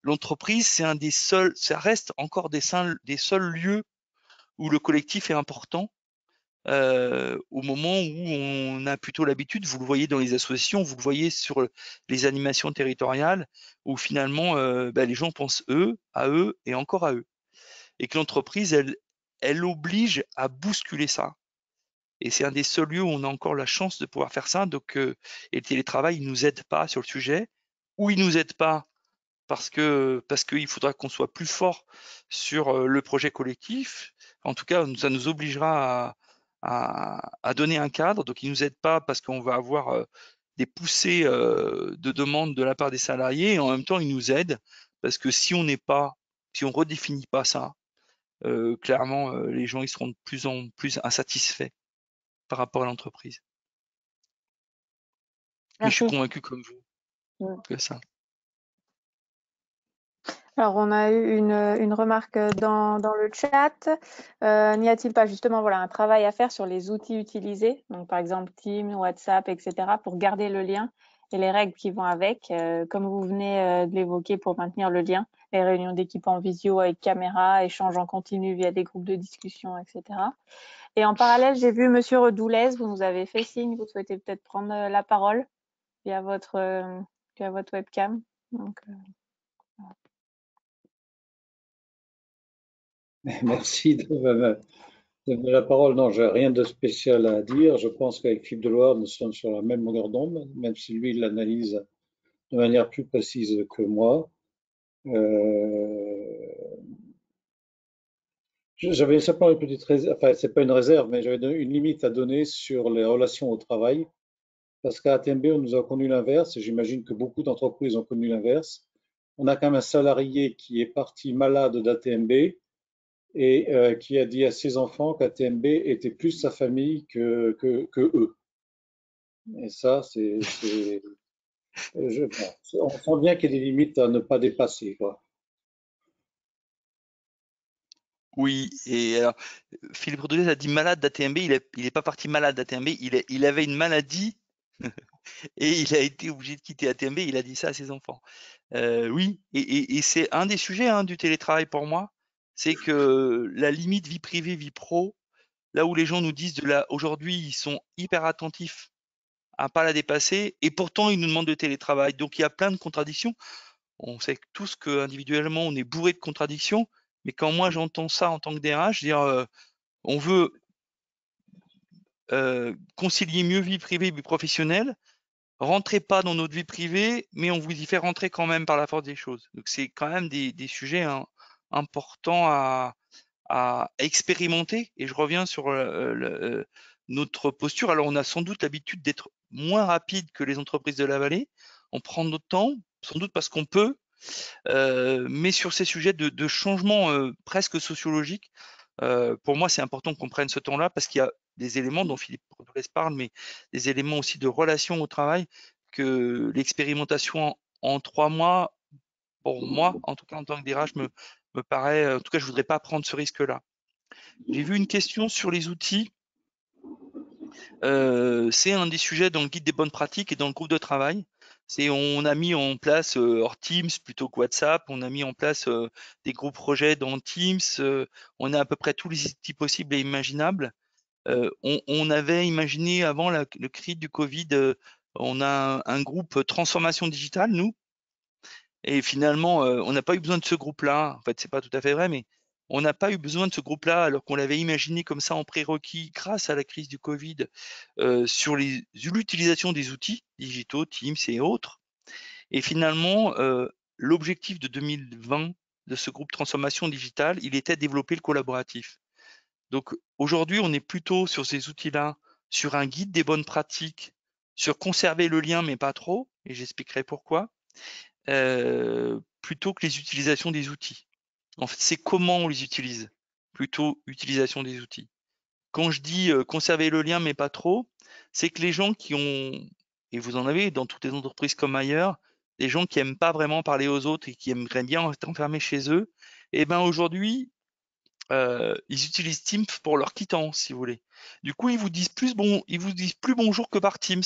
l'entreprise, c'est un des seuls, ça reste encore des seuls lieux où le collectif est important. Au moment où on a plutôt l'habitude, vous le voyez dans les associations, vous le voyez sur les animations territoriales, où finalement les gens pensent à eux et encore à eux. Et que l'entreprise, elle oblige à bousculer ça. Et c'est un des seuls lieux où on a encore la chance de pouvoir faire ça. Donc, et le télétravail ne nous aide pas sur le sujet. ou ils nous aident pas parce qu'il faudra qu'on soit plus fort sur le projet collectif. En tout cas, ça nous obligera à donner un cadre. Donc, ils nous aident pas parce qu'on va avoir des poussées de demande de la part des salariés. Et en même temps, ils nous aident parce que si on redéfinit pas ça, clairement, les gens ils seront de plus en plus insatisfaits par rapport à l'entreprise. Mais je suis Merci. convaincu comme vous Mm. que ça. Alors, on a eu une remarque dans le chat. N'y a-t-il pas justement voilà, un travail à faire sur les outils utilisés, donc par exemple Teams, WhatsApp, etc., pour garder le lien et les règles qui vont avec, comme vous venez de l'évoquer, pour maintenir le lien, les réunions d'équipe en visio avec caméra, échange en continu via des groupes de discussion, etc. Et en parallèle, j'ai vu Monsieur Redoulez, vous nous avez fait signe, vous souhaitez peut-être prendre la parole via votre webcam. Donc, Merci de me donner la parole. Non, j'ai rien de spécial à dire. Je pense qu'avec Philippe Deloire, nous sommes sur la même longueur d'onde, même si lui, il l'analyse de manière plus précise que moi. J'avais simplement une petite réserve, enfin, c'est pas une réserve, mais j'avais une limite à donner sur les relations au travail. Parce qu'à ATMB, on nous a connu l'inverse, et j'imagine que beaucoup d'entreprises ont connu l'inverse. On a quand même un salarié qui est parti malade d'ATMB et qui a dit à ses enfants qu'ATMB était plus sa famille que eux. Et ça, bon, on sent bien qu'il y a des limites à ne pas dépasser, quoi. Oui, et alors, Philippe Rodolès a dit malade d'ATMB, il est pas parti malade d'ATMB, il avait une maladie et il a été obligé de quitter ATMB, il a dit ça à ses enfants. Oui, et c'est un des sujets du télétravail pour moi, c'est que la limite vie privée, vie pro, là où les gens nous disent aujourd'hui, ils sont hyper attentifs à pas la dépasser, et pourtant ils nous demandent de télétravail. Donc il y a plein de contradictions. On sait tous qu'individuellement, on est bourré de contradictions, mais quand moi j'entends ça en tant que DRH, je veux dire, on veut concilier mieux vie privée et vie professionnelle, rentrez pas dans notre vie privée, mais on vous y fait rentrer quand même par la force des choses. Donc c'est quand même des sujets importants à expérimenter. Et je reviens sur notre posture. Alors on a sans doute l'habitude d'être moins rapide que les entreprises de la vallée. On prend notre temps, sans doute parce qu'on peut, mais sur ces sujets de changement presque sociologique, pour moi, c'est important qu'on prenne ce temps-là parce qu'il y a des éléments dont Philippe Rodolès parle, mais des éléments aussi de relation au travail que l'expérimentation en 3 mois, pour moi, en tout cas en tant que DRH, me paraît, en tout cas, je voudrais pas prendre ce risque-là. J'ai vu une question sur les outils. C'est un des sujets dans le guide des bonnes pratiques et dans le groupe de travail. On a mis en place hors Teams plutôt que WhatsApp, on a mis en place des groupes projets dans Teams, on a à peu près tous les outils possibles et imaginables. On avait imaginé avant le cri du Covid, on a un groupe transformation digitale, nous, et finalement, on n'a pas eu besoin de ce groupe-là. En fait, c'est pas tout à fait vrai, mais on n'a pas eu besoin de ce groupe-là alors qu'on l'avait imaginé comme ça en prérequis grâce à la crise du Covid sur l'utilisation des outils digitaux, Teams et autres. Et finalement, l'objectif de 2020 de ce groupe transformation digitale, il était de développer le collaboratif. Donc aujourd'hui, on est plutôt sur ces outils-là, sur un guide des bonnes pratiques, sur conserver le lien mais pas trop, et j'expliquerai pourquoi, plutôt que les utilisations des outils. En fait, c'est comment on les utilise, plutôt utilisation des outils. Quand je dis conserver le lien mais pas trop, c'est que les gens qui ont, et vous en avez dans toutes les entreprises comme ailleurs, des gens qui aiment pas vraiment parler aux autres et qui aimeraient bien être enfermés chez eux, et ben aujourd'hui, ils utilisent Teams pour leur quittance, si vous voulez. Du coup, ils vous disent plus bonjour que par Teams.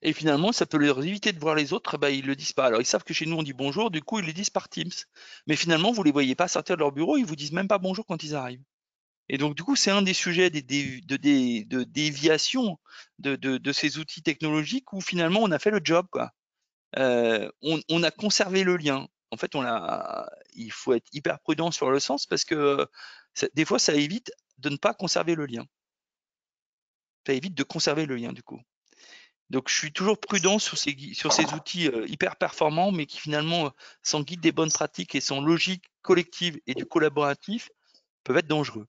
Et finalement, ça peut leur éviter de voir les autres, eh ben, ils le disent pas. Alors, ils savent que chez nous, on dit bonjour, du coup, ils le disent par Teams. Mais finalement, vous les voyez pas sortir de leur bureau, ils vous disent même pas bonjour quand ils arrivent. Et donc, du coup, c'est un des sujets de déviation de ces outils technologiques où finalement, on a fait le job, quoi. On a conservé le lien. En fait, il faut être hyper prudent sur le sens parce que des fois, ça évite de ne pas conserver le lien. Ça évite de conserver le lien, du coup. Donc, je suis toujours prudent sur ces outils hyper performants, mais qui finalement, sans guide des bonnes pratiques et sans logique collective et du collaboratif, peuvent être dangereux.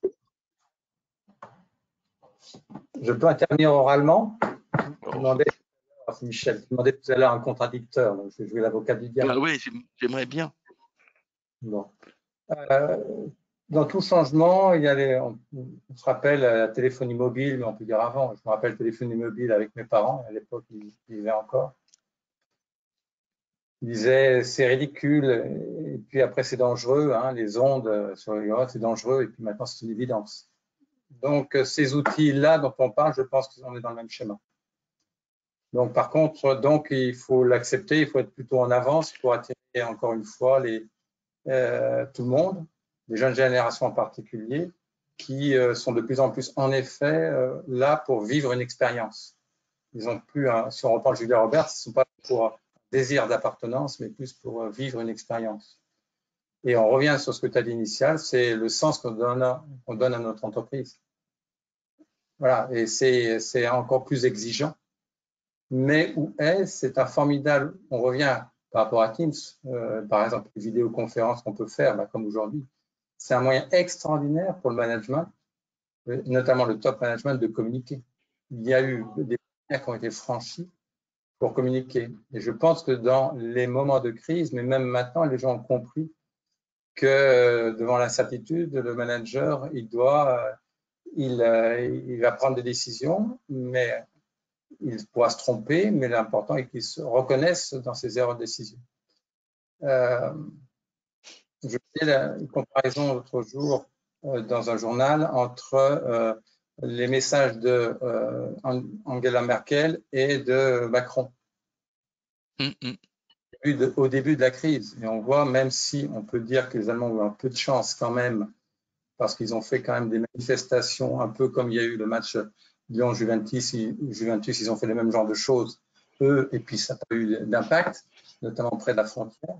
Je peux intervenir oralement. Oh. Michel, tu demandais tout à l'heure un contradicteur, donc je vais jouer l'avocat du diable. Ah oui, j'aimerais bien. Bon. Dans tout changement, il y a on se rappelle la téléphonie mobile, mais on peut dire avant. Je me rappelle téléphonie mobile avec mes parents, à l'époque, ils vivaient encore. Ils disaient c'est ridicule, et puis après c'est dangereux, hein, les ondes sur les grottes, c'est dangereux, et puis maintenant c'est une évidence. Donc ces outils-là dont on parle, je pense qu'on est dans le même schéma. Donc par contre, donc il faut l'accepter, il faut être plutôt en avance pour attirer encore une fois tout le monde, les jeunes générations en particulier, qui sont de plus en plus en effet là pour vivre une expérience. Ils n'ont plus, si on reprend Julia Roberts, ils ne sont pas pour un désir d'appartenance, mais plus pour vivre une expérience. Et on revient sur ce que tu as dit initial, c'est le sens qu'on donne à notre entreprise. Voilà, et c'est encore plus exigeant. Mais où c'est un formidable, on revient par rapport à Teams, par exemple, les vidéoconférences qu'on peut faire, comme aujourd'hui. C'est un moyen extraordinaire pour le management, notamment le top management, de communiquer. Il y a eu des barrières qui ont été franchies pour communiquer. Et je pense que dans les moments de crise, mais même maintenant, les gens ont compris que devant l'incertitude, le manager, il va prendre des décisions, mais il pourra se tromper, mais l'important est qu'il se reconnaisse dans ses erreurs de décision. Je faisais une comparaison l'autre jour dans un journal entre les messages de Angela Merkel et de Macron au début de la crise. Et on voit, même si on peut dire que les Allemands ont un peu de chance quand même, parce qu'ils ont fait quand même des manifestations, un peu comme il y a eu le match Lyon-Juventus, ils ont fait le même genre de choses, eux, et puis ça n'a pas eu d'impact, notamment près de la frontière.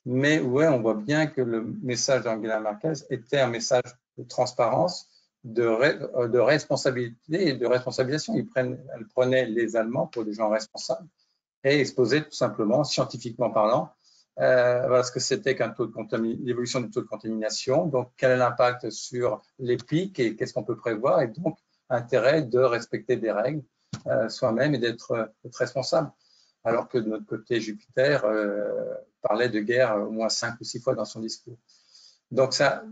Mais ouais, on voit bien que le message d'Angela Merkel était un message de transparence, de responsabilité et de responsabilisation. Elle prenait les Allemands pour des gens responsables et exposait tout simplement, scientifiquement parlant, ce que c'était l'évolution du taux de contamination, donc quel est l'impact sur les pics et qu'est-ce qu'on peut prévoir, et donc intérêt de respecter des règles soi-même et d'être responsable. Alors que de notre côté, Jupiter parlait de guerre au moins 5 ou 6 fois dans son discours. Donc ça,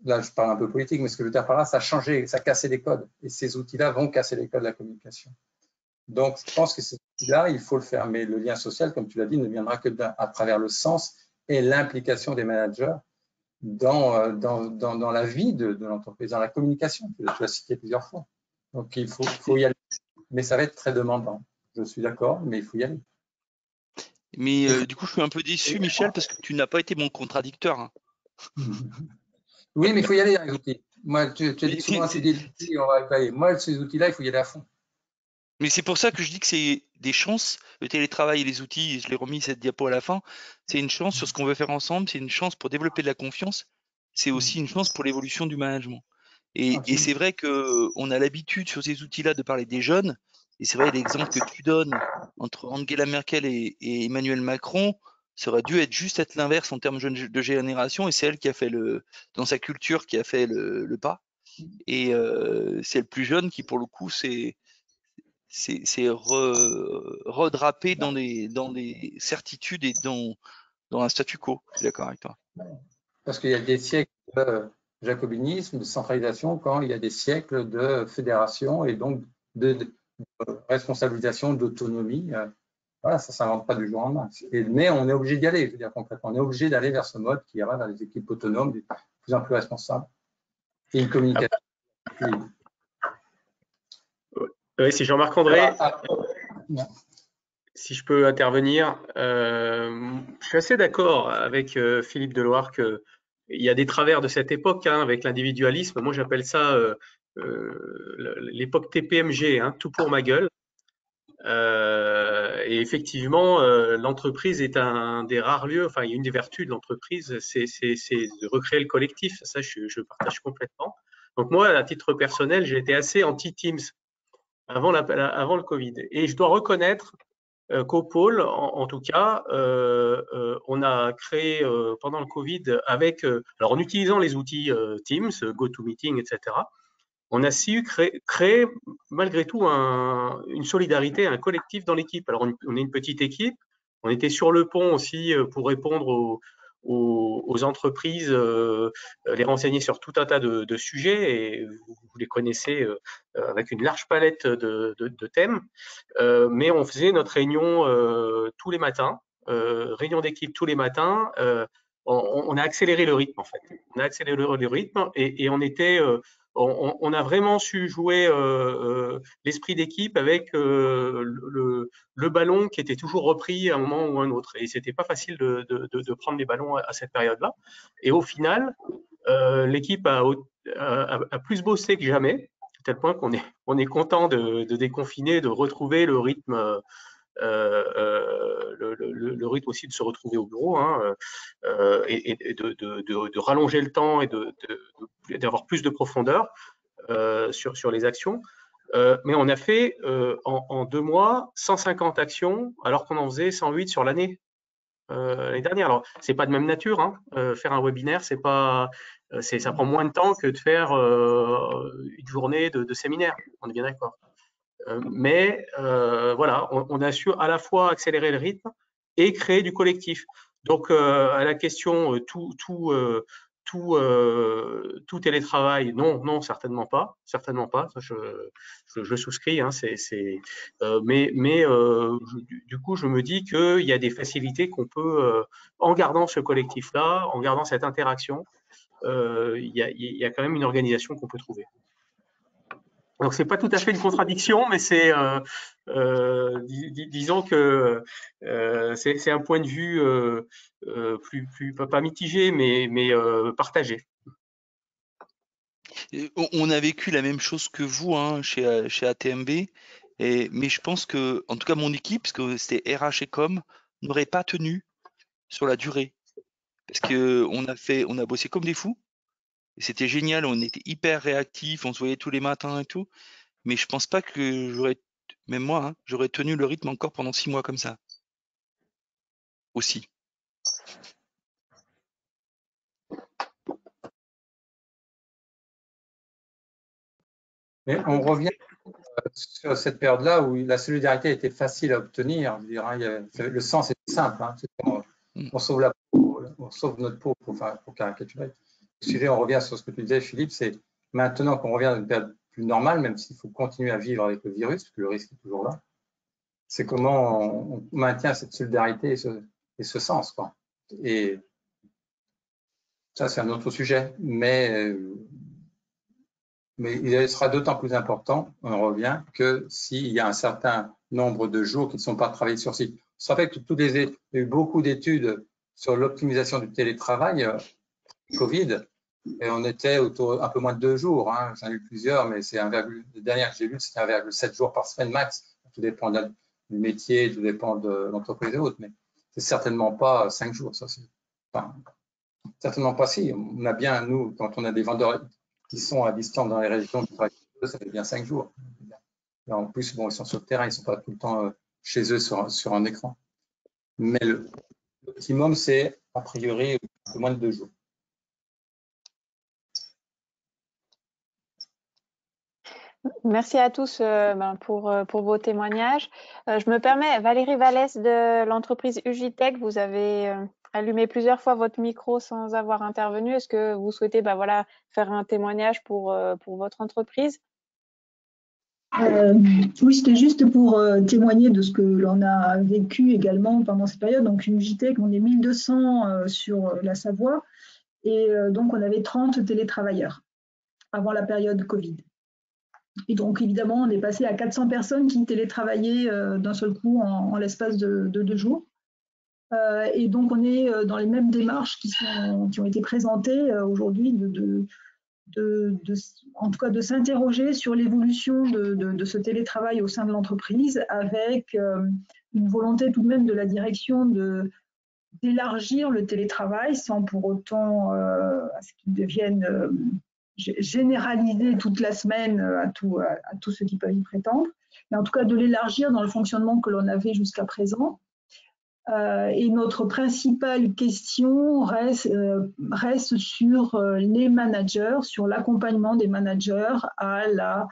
là je parle un peu politique, mais ce que je veux dire par là, ça a changé, ça a cassé les codes. Et ces outils-là vont casser les codes de la communication. Donc je pense que ces outils-là, il faut le faire. Mais le lien social, comme tu l'as dit, ne viendra que à travers le sens et l'implication des managers dans la vie de l'entreprise, dans la communication. Tu l'as cité plusieurs fois. Donc il faut y aller. Mais ça va être très demandant. Je suis d'accord, mais il faut y aller. Mais du coup, je suis un peu déçu, Michel, parce que tu n'as pas été mon contradicteur. Hein. Oui, mais il faut y aller dans les outils. Moi, tu dis souvent, c'est des outils, on va y aller. Moi, ces outils-là, il faut y aller à fond. Mais c'est pour ça que je dis que c'est des chances. Le télétravail et les outils, je l'ai remis cette diapo à la fin, c'est une chance sur ce qu'on veut faire ensemble, c'est une chance pour développer de la confiance, c'est aussi une chance pour l'évolution du management. Et c'est vrai qu'on a l'habitude sur ces outils-là de parler des jeunes, et c'est vrai, l'exemple que tu donnes entre Angela Merkel et Emmanuel Macron, ça aurait dû être l'inverse en termes de génération, et c'est elle qui a fait dans sa culture, qui a fait le pas. Et c'est le plus jeune qui, pour le coup, c'est redrapé dans des certitudes et dans un statu quo. Je suis d'accord avec toi. Parce qu'il y a des siècles de jacobinisme, de centralisation, quand il y a des siècles de fédération et donc de responsabilisation, d'autonomie. Voilà, ça ne s'invente pas du jour au lendemain. Mais on est obligé d'y aller, je veux dire concrètement. On est obligé d'aller vers ce mode qui ira vers les équipes autonomes, de plus en plus responsables. Et une communication. Oui, c'est Jean-Marc André. Si je peux intervenir, je suis assez d'accord avec Philippe Deloire qu'il y a des travers de cette époque avec l'individualisme. Moi, j'appelle ça l'époque TPMG, tout pour ma gueule. Et effectivement, l'entreprise est un des rares lieux, enfin, il y a une des vertus de l'entreprise, c'est de recréer le collectif. Ça, je partage complètement. Donc moi, à titre personnel, j'ai été assez anti-Teams. avant le Covid. Et je dois reconnaître qu'au pôle, en tout cas, on a créé pendant le Covid alors en utilisant les outils Teams, GoToMeeting, etc., on a su créer malgré tout une solidarité, un collectif dans l'équipe. Alors on est une petite équipe, on était sur le pont aussi pour répondre aux entreprises, les renseigner sur tout un tas de sujets, et vous les connaissez avec une large palette de thèmes. Mais on faisait notre réunion tous les matins, réunion d'équipe tous les matins. On a accéléré le rythme en fait. On a accéléré le rythme et on a vraiment su jouer l'esprit d'équipe avec le ballon qui était toujours repris à un moment ou à un autre. Et c'était pas facile de prendre les ballons à cette période-là. Et au final, l'équipe a plus bossé que jamais, à tel point qu'on est content de déconfiner, de retrouver le rythme. Le rythme aussi de se retrouver au bureau, hein, et de rallonger le temps et d'avoir plus de profondeur sur les actions. Mais on a fait en 2 mois 150 actions alors qu'on en faisait 108 sur l'année dernière. Alors c'est pas de même nature, hein. Faire un webinaire, ça prend moins de temps que de faire une journée de séminaire. On est bien d'accord. Mais voilà, on a su à la fois accélérer le rythme et créer du collectif. Donc à la question tout télétravail, non, certainement pas. Ça, je souscris. Hein, du coup, je me dis qu'il y a des facilités qu'on peut, en gardant ce collectif-là, en gardant cette interaction, il y a quand même une organisation qu'on peut trouver. Donc c'est pas tout à fait une contradiction, mais disons que c'est un point de vue pas mitigé, mais partagé. On a vécu la même chose que vous, hein, chez ATMB, mais je pense que, en tout cas mon équipe, parce que c'était RH et Com, n'aurait pas tenu sur la durée, parce que on a bossé comme des fous. C'était génial, on était hyper réactifs, on se voyait tous les matins et tout. Mais je pense pas que même moi, hein, j'aurais tenu le rythme encore pendant 6 mois comme ça. Aussi. Mais on revient sur cette période-là où la solidarité était facile à obtenir. Je dirais, le sens était simple. Hein, on sauve la peau, on sauve notre peau pour caricaturer. On revient sur ce que tu disais, Philippe, c'est maintenant qu'on revient à une période plus normale, même s'il faut continuer à vivre avec le virus, parce que le risque est toujours là, c'est comment on maintient cette solidarité et ce sens, quoi. Et ça, c'est un autre sujet, mais il sera d'autant plus important, on revient, que s'il y a un certain nombre de jours qui ne sont pas travaillés sur site. Ça fait que il y a eu beaucoup d'études sur l'optimisation du télétravail, Covid, et on était autour un peu moins de 2 jours. Hein. J'en ai eu plusieurs, mais le dernier que j'ai vu, c'était 1,7 jours par semaine max. Tout dépend du métier, tout dépend de l'entreprise et autres, mais c'est certainement pas 5 jours. Ça, certainement pas si. On a bien, nous, quand on a des vendeurs qui sont à distance dans les régions, ça fait bien 5 jours. Et en plus, bon, ils sont sur le terrain, ils ne sont pas tout le temps chez eux sur un écran. Mais l'optimum, c'est a priori un peu moins de 2 jours. Merci à tous pour vos témoignages. Je me permets, Valérie Vallès de l'entreprise Ugitech, vous avez allumé plusieurs fois votre micro sans avoir intervenu. Est-ce que vous souhaitez faire un témoignage pour votre entreprise? Oui, c'était juste pour témoigner de ce que l'on a vécu également pendant cette période. Donc, Ugitech, on est 1200 sur la Savoie et donc on avait 30 télétravailleurs avant la période Covid. Et donc, évidemment, on est passé à 400 personnes qui télétravaillaient d'un seul coup en l'espace de 2 jours. Et donc, on est dans les mêmes démarches qui ont été présentées aujourd'hui, en tout cas de s'interroger sur l'évolution de ce télétravail au sein de l'entreprise, avec une volonté tout de même de la direction d'élargir le télétravail sans pour autant à ce qu'il devienne généraliser toute la semaine à tous ceux qui peuvent y prétendre, mais en tout cas de l'élargir dans le fonctionnement que l'on avait jusqu'à présent. Et notre principale question reste sur les managers, sur l'accompagnement des managers à la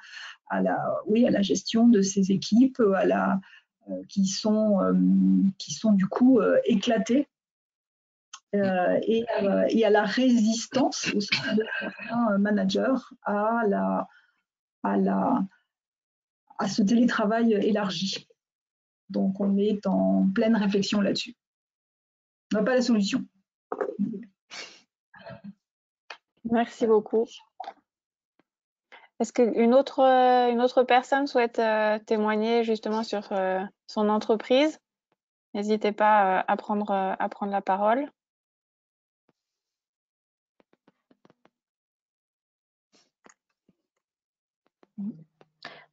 gestion de ces équipes, qui sont du coup éclatées, et à la résistance aussi de certains managers à ce télétravail élargi. Donc, on est en pleine réflexion là-dessus. On n'a pas la solution. Merci beaucoup. Est-ce qu'une autre personne souhaite témoigner justement sur son entreprise? N'hésitez pas à prendre la parole.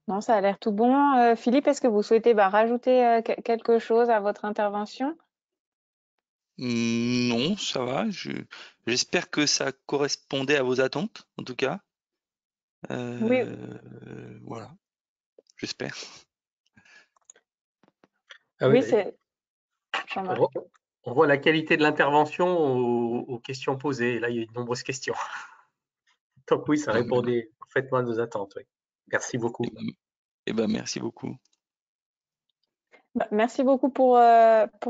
Non, ça a l'air tout bon. Philippe, est-ce que vous souhaitez rajouter quelque chose à votre intervention? Non, ça va. J'espère que ça correspondait à vos attentes, en tout cas. Oui. Voilà, j'espère. Ah Oui, oui, c'est Jean-Marc. on voit la qualité de l'intervention aux questions posées. Là, il y a eu de nombreuses questions. Donc oui, ça répondait parfaitement à nos attentes. Oui. Merci beaucoup. Merci beaucoup. Merci beaucoup pour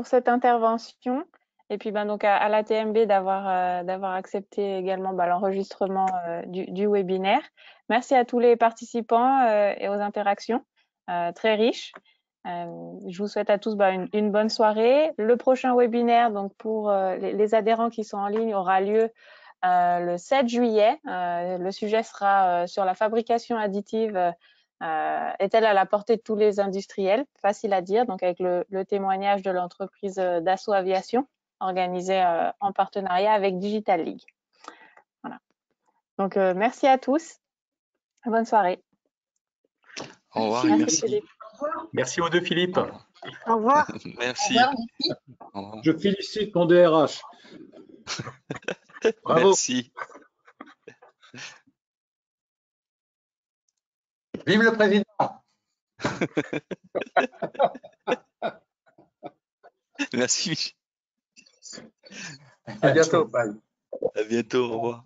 cette intervention. Et puis donc à la TMB d'avoir accepté également l'enregistrement du webinaire. Merci à tous les participants et aux interactions très riches. Je vous souhaite à tous une bonne soirée. Le prochain webinaire, donc pour les adhérents qui sont en ligne, aura lieu le 7 juillet. Le sujet sera sur la fabrication additive. Est-elle à la portée de tous les industriels? Facile à dire, donc avec le témoignage de l'entreprise Dassault Aviation, organisée en partenariat avec Digital League. Voilà. Donc merci à tous. Bonne soirée. Au revoir et merci. Merci aux deux Philippe. Au revoir. Merci. Au revoir. Je félicite mon DRH. Bravo. Merci. Vive le président. Merci. À bientôt. Bye. À bientôt. Au revoir.